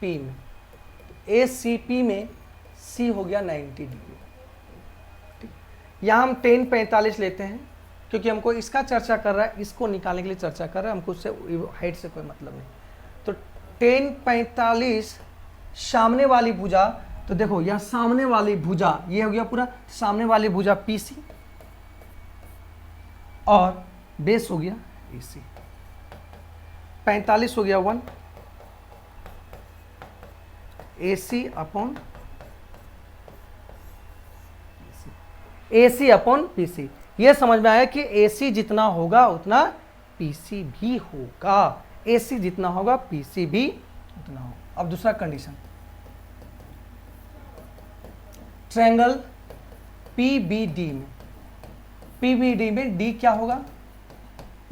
पी में। ए सी पी में सी हो गया 90 डिग्री। ठीक, यहाँ हम 10-45 लेते हैं क्योंकि हमको इसका चर्चा कर रहा है, इसको निकालने के लिए चर्चा कर रहा है, हमको उससे हाइट से कोई मतलब नहीं। तो 10-45 सामने वाली भुजा, तो देखो यह सामने वाली भुजा ये हो गया पूरा, सामने वाली भुजा पीसी और बेस हो गया एसी। 45 हो गया 1 AC upon AC upon PC. ये समझ में आया कि एसी जितना होगा उतना पीसी भी होगा, एसी जितना होगा पीसी भी उतना होगा। अब दूसरा कंडीशन, ट्रायंगल पीबीडी में, पीबीडी में डी क्या होगा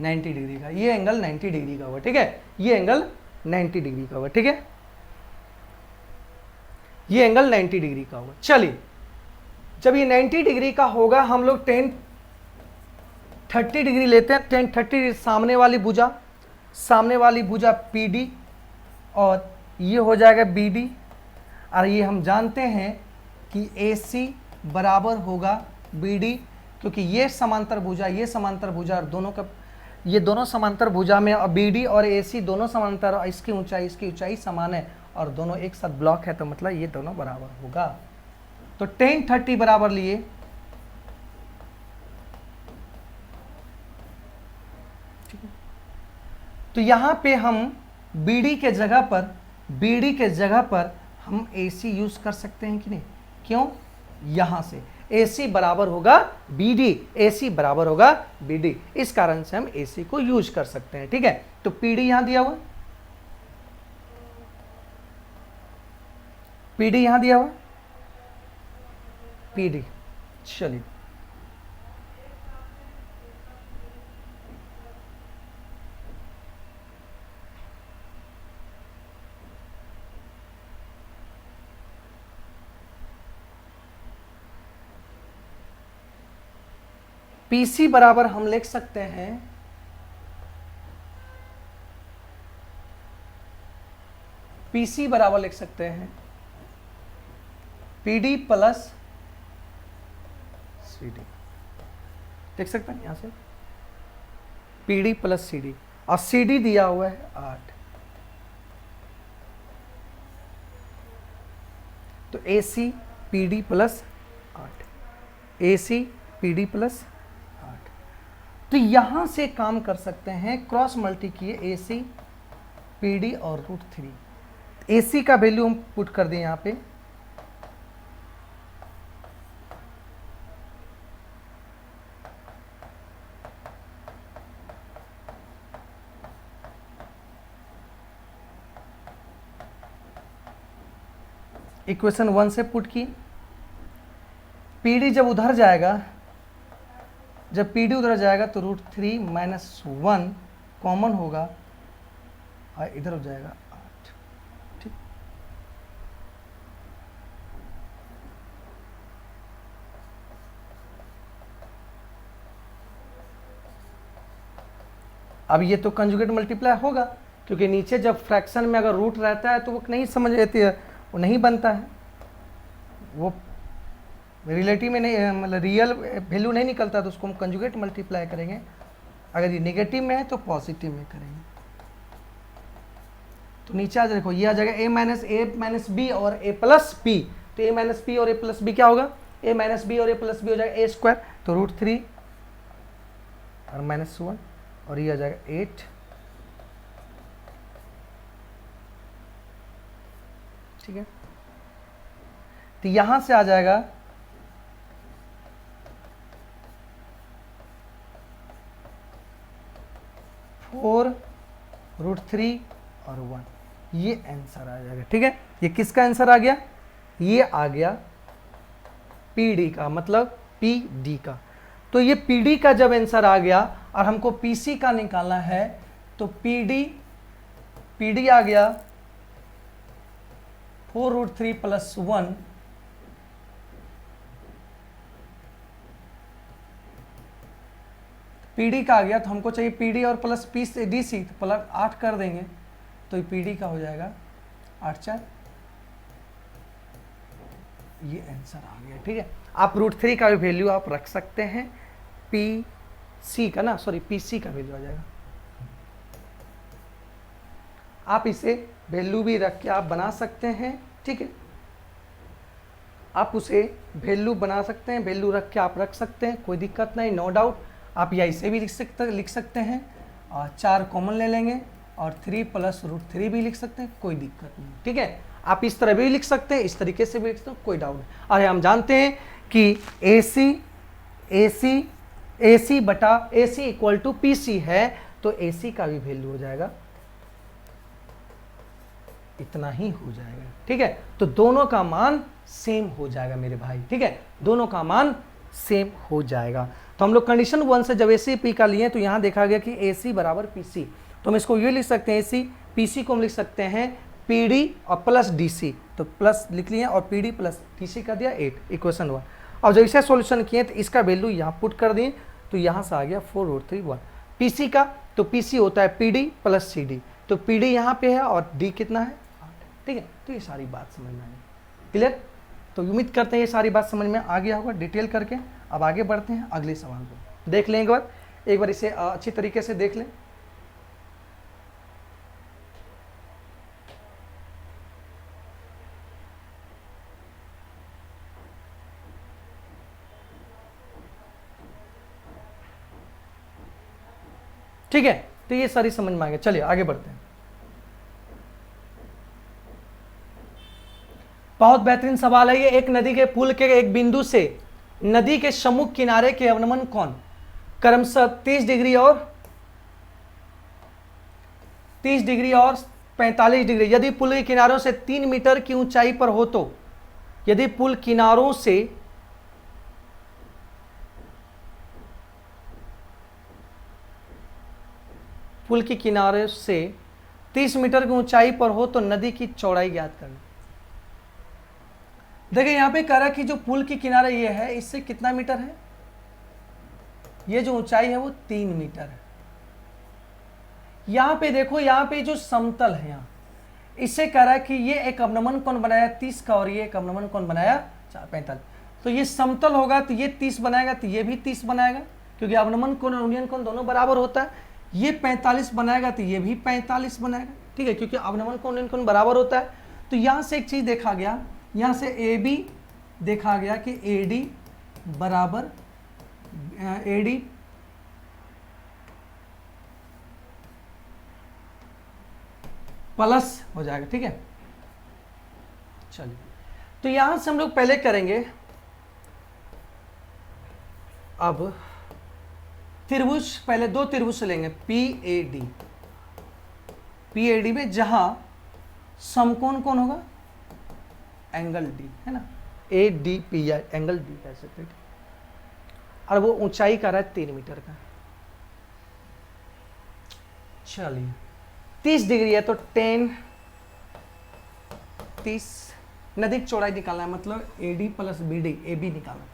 90 डिग्री का, ये एंगल 90 डिग्री का होगा। ठीक है, ये एंगल 90 डिग्री का होगा। ठीक है, ये एंगल 90 डिग्री का होगा। चलिए, जब ये 90 डिग्री का होगा हम लोग 10-30 डिग्री लेते हैं। 10-30 डिग्री सामने वाली भुजा, सामने वाली भुजा पीडी और ये हो जाएगा बीडी, और ये हम जानते हैं कि एसी बराबर होगा बीडी, क्योंकि ये समांतर भुजा, ये समांतर भुजा, और दोनों का ये दोनों समांतर भुजा में बीडी और एसी दोनों समांतर, और इसकी ऊंचाई समान है और दोनों एक साथ ब्लॉक है, तो मतलब ये दोनों बराबर होगा। तो 10-30 बराबर लिए, ठीक है, तो यहां पे हम बीडी के जगह पर हम एसी यूज कर सकते हैं कि नहीं? क्यों? यहां से AC बराबर होगा BD, AC बराबर होगा BD, इस कारण से हम AC को यूज कर सकते हैं। ठीक है, तो PD यहां दिया हुआ, PD यहां दिया हुआ, PD। चलिए, PC बराबर हम लिख सकते हैं PC बराबर लिख सकते हैं PD प्लस CD। देख सकते हैं यहां से PD प्लस CD, और CD दिया हुआ है 8। तो AC PD plus 8, AC PD plus 8। तो यहां से काम कर सकते हैं, क्रॉस मल्टी किए AC PD और √3। AC का वैल्यू हम पुट कर दें यहां पे, इक्वेशन 1 से पुट की। PD जब उधर जाएगा, जब PD उधर जाएगा तो √3 - 1 कॉमन होगा और इधर हो जाएगा 8। ठीक, अब ये तो कंजुगेट मल्टीप्लाई होगा, क्योंकि नीचे जब फ्रैक्शन में अगर रूट रहता है तो वो नहीं समझ आती है, वो नहीं बनता है, वो रिलेटिव में नहीं, मतलब रियल वैल्यू नहीं निकलता, तो उसको हम कंजुगेट मल्टीप्लाई करेंगे। अगर ये नेगेटिव में है तो पॉजिटिव में करेंगे। तो नीचे आ देखो, ये आ जाएगा a माइनस बी और a प्लस बी। तो a माइनस बी और a प्लस बी क्या होगा, a माइनस बी और a प्लस बी हो जाएगा a स्क्वायर, तो √3 और -1, और ये आ जाएगा 8। ठीक है, तो यहां से आ जाएगा 4 √3 और 1, ये आंसर आ जाएगा। ठीक है, ये किसका आंसर आ गया, ये आ गया पीडी का, मतलब पीडी का। तो ये पीडी का जब आंसर आ गया और हमको पीसी का निकालना है, तो पीडी आ गया 4 √3 प्लस 1 पीडी का आ गया, तो हमको चाहिए पीडी और प्लस पी से डी सी, तो प्लस 8 कर देंगे, तो ये पीडी का हो जाएगा 8 4, ये आंसर आ गया। ठीक है, आप √3 का भी वैल्यू आप रख सकते हैं, पी सी का ना, सॉरी पीसी का वैल्यू आ जाएगा। आप इसे वैल्यू भी रख के आप बना सकते हैं। ठीक है, आप उसे वैल्यू बना सकते हैं, वैल्यू रख के आप रख सकते हैं, कोई दिक्कत नहीं, नो डाउट। आप या इसे भी लिख सकते हैं, और 4 कॉमन ले लेंगे, और 3 प्लस √3 भी लिख सकते हैं, कोई दिक्कत नहीं। ठीक है, आप इस तरह भी लिख सकते हैं, इस तरीके से भी लिख सकते हैं, कोई डाउट नहीं। अरे हम जानते हैं कि AC बटा AC इक्वल टू PC है, तो AC का भी वैल्यू हो जाएगा इतना ही हो जाएगा। ठीक है, तो दोनों का मान सेम हो जाएगा मेरे भाई। ठीक है, दोनों का मान सेम हो जाएगा। तो हम लोग कंडीशन 1 से जब AC P का लिए, तो यहाँ देखा गया कि AC बराबर PC, तो हम इसको ये लिख सकते हैं, AC PC को हम लिख सकते हैं PD और प्लस DC, तो प्लस लिख लिए और PD प्लस DC कर दिया 8, इक्वेशन 1। और जब इसे सॉल्यूशन किए तो इसका वैल्यू यहाँ पुट कर दिए, तो यहाँ से आ गया 4 √3 1। PC का, तो PC होता है PD प्लस CD, तो PD यहाँ पे है और D कितना है 8। ठीक है, तो ये सारी बात समझ में आ गई, क्लियर। तो उम्मीद करते हैं ये सारी बात समझ में आ गया होगा डिटेल करके। अब आगे बढ़ते हैं अगले सवाल को, देख लें एक बार इसे अच्छी तरीके से देख लें। ठीक है, तो ये सारी समझ में आ गया। चलिए आगे बढ़ते हैं। बहुत बेहतरीन सवाल है ये। एक नदी के पुल के एक बिंदु से नदी के सम्मुख किनारे के अवनमन कोण क्रमशः 30 डिग्री और 45 डिग्री यदि पुल के किनारों से 3 मीटर की ऊंचाई पर हो, तो यदि पुल किनारों से पुल के किनारे से 30 मीटर की ऊंचाई पर हो, तो नदी की चौड़ाई ज्ञात करना। देखिए यहाँ पे कह रहा कि जो पुल के किनारे ये है, इससे कितना मीटर है, ये जो ऊंचाई है वो 3 मीटर है। यहाँ पे देखो, यहाँ पे जो समतल है, यहाँ इससे कह रहा है कि ये एक अवनमन कोण बनाया 30 का, और ये एक अवनमन कोण बनाया 45। तो ये समतल होगा तो ये 30 बनाएगा, तो ये भी 30 बनाएगा, क्योंकि अवनमन कोण और उन्नयन कोण दोनों बराबर होता है। ये 45 बनाएगा तो ये भी 45 बनाएगा। ठीक है, क्योंकि अवनमन कोण उन्नयन कोण बराबर होता है। तो यहाँ से एक चीज देखा गया, यहाँ से AB देखा गया कि AD बराबर AD प्लस हो जाएगा। ठीक है, चलिए तो यहां से हम लोग पहले करेंगे, अब त्रिभुज, पहले 2 त्रिभुज लेंगे PAD में जहां समकोण कौन होगा, एंगल D है ना, ADPI एंगल D कह सकते हैं, और वो ऊंचाई का रहा है 3 मीटर का। चलिए 30 डिग्री है, तो 30 नदी की चौड़ाई निकालना है, मतलब AD प्लस BD AB निकालना।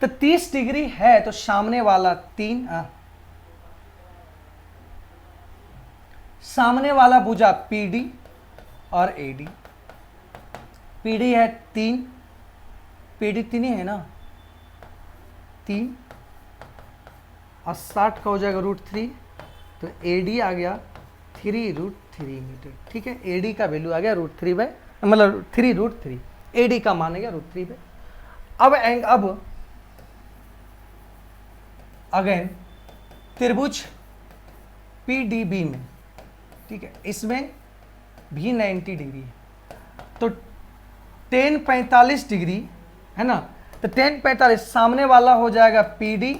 तो 30 डिग्री है, तो सामने वाला 3 सामने वाला भुजा पीडी और एडी। पीडी है 3, पीडी 3 ही है ना, 3 और 60 का हो जाएगा √3, तो एडी आ गया 3√3 मीटर। ठीक है, एडी का वैल्यू आ गया √3 बाय मतलब 3√3, एडी का मान आ गया √3 बाय। अब अगेन त्रिभुज पीडीबी में, ठीक है, इसमें भी 90 डिग्री है, तो tan 45 डिग्री है ना, तो tan 45 सामने वाला हो जाएगा पीडी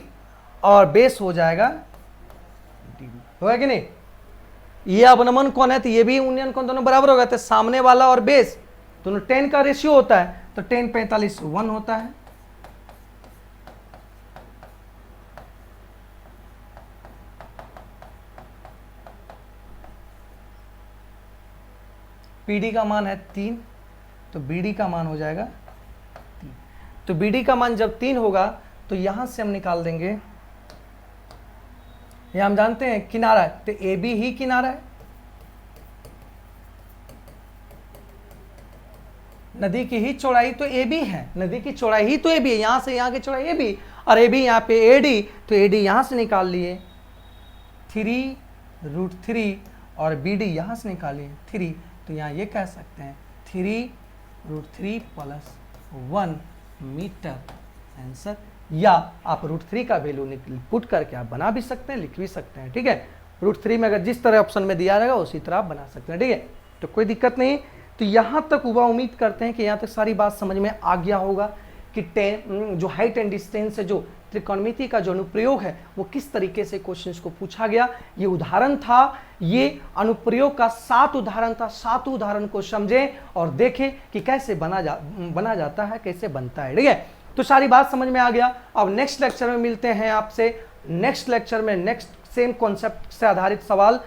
और बेस हो जाएगा डीबी, होगा कि नहीं। ये अवनमन कोण है तो ये भी उन्नयन कोण, दोनों बराबर होगा, तो सामने वाला और बेस दोनों tan का रेशियो होता है, तो tan 45 1 होता है। पीडी का मान है 3, तो बीडी का मान हो जाएगा 3। तो बीडी का मान जब 3 होगा तो यहां से हम निकाल देंगे, यह हम जानते हैं किनारा है, तो ए बी ही किनारा है। नदी की ही चौड़ाई तो ए बी है, नदी की चौड़ाई ही तो ए बी है, यहां से यहां की चौड़ाई ए बी, और ए बी यहां पे एडी, तो एडी यहां से निकाल लिए 3√3 और बीडी यहां से निकालिए 3, तो यहाँ ये कह सकते हैं 3√3 + 1 मीटर आंसर, या आप √3 का वैल्यू पुट करके आप बना भी सकते हैं, लिख भी सकते हैं। ठीक है, √3 में अगर जिस तरह ऑप्शन में दिया रहेगा उसी तरह आप बना सकते हैं। ठीक है, तो कोई दिक्कत नहीं। तो यहाँ तक हुआ, उम्मीद करते हैं कि यहाँ तक सारी बात समझ में आ गया होगा कि जो हाइट एंड डिस्टेंस है, जो त्रिकोणमिति का जो अनुप्रयोग है वो किस तरीके से क्वेश्चंस को पूछा गया। ये उदाहरण था, ये अनुप्रयोग का 7 उदाहरण था। 7 उदाहरण को समझें और देखें कि कैसे बना जाता है, कैसे बनता है। ठीक है, तो सारी बात समझ में आ गया। अब नेक्स्ट लेक्चर में मिलते हैं आपसे। नेक्स्ट लेक्चर में नेक्स्ट सेम कॉन्सेप्ट से आधारित सवाल,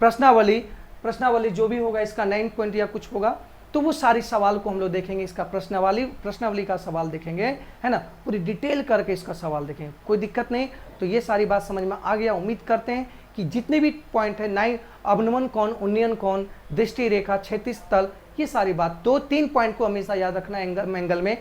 प्रश्नावली जो भी होगा, इसका 9 पॉइंट या कुछ होगा, तो वो सारी सवाल को हम लोग देखेंगे। इसका प्रश्नावली का सवाल देखेंगे, है ना, पूरी डिटेल करके इसका सवाल देखेंगे, कोई दिक्कत नहीं। तो ये सारी बात समझ में आ गया। उम्मीद करते हैं कि जितने भी पॉइंट है, 9 अवनमन कोण, उन्नयन कोण, दृष्टि रेखा, क्षैतिज तल, ये सारी बात, 2-3 पॉइंट को हमेशा याद रखना एंगल में।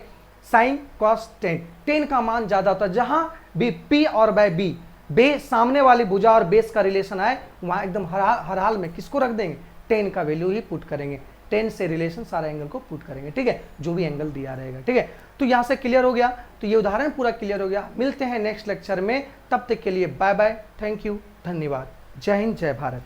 साइन कॉस टेन का मान ज्यादा होता है, जहां भी पी और बाय बी, बे सामने वाली भुजा और बेस का रिलेशन आए, वहां एकदम हर हाल में किसको रख देंगे, टेन का वैल्यू ही पुट करेंगे। 10 से रिलेशन सारा एंगल को पुट करेंगे। ठीक है, जो भी एंगल दिया रहेगा। ठीक है, तो यहां से क्लियर हो गया, तो ये उदाहरण पूरा क्लियर हो गया। मिलते हैं नेक्स्ट लेक्चर में, तब तक के लिए बाय बाय, थैंक यू, धन्यवाद, जय हिंद, जय भारत।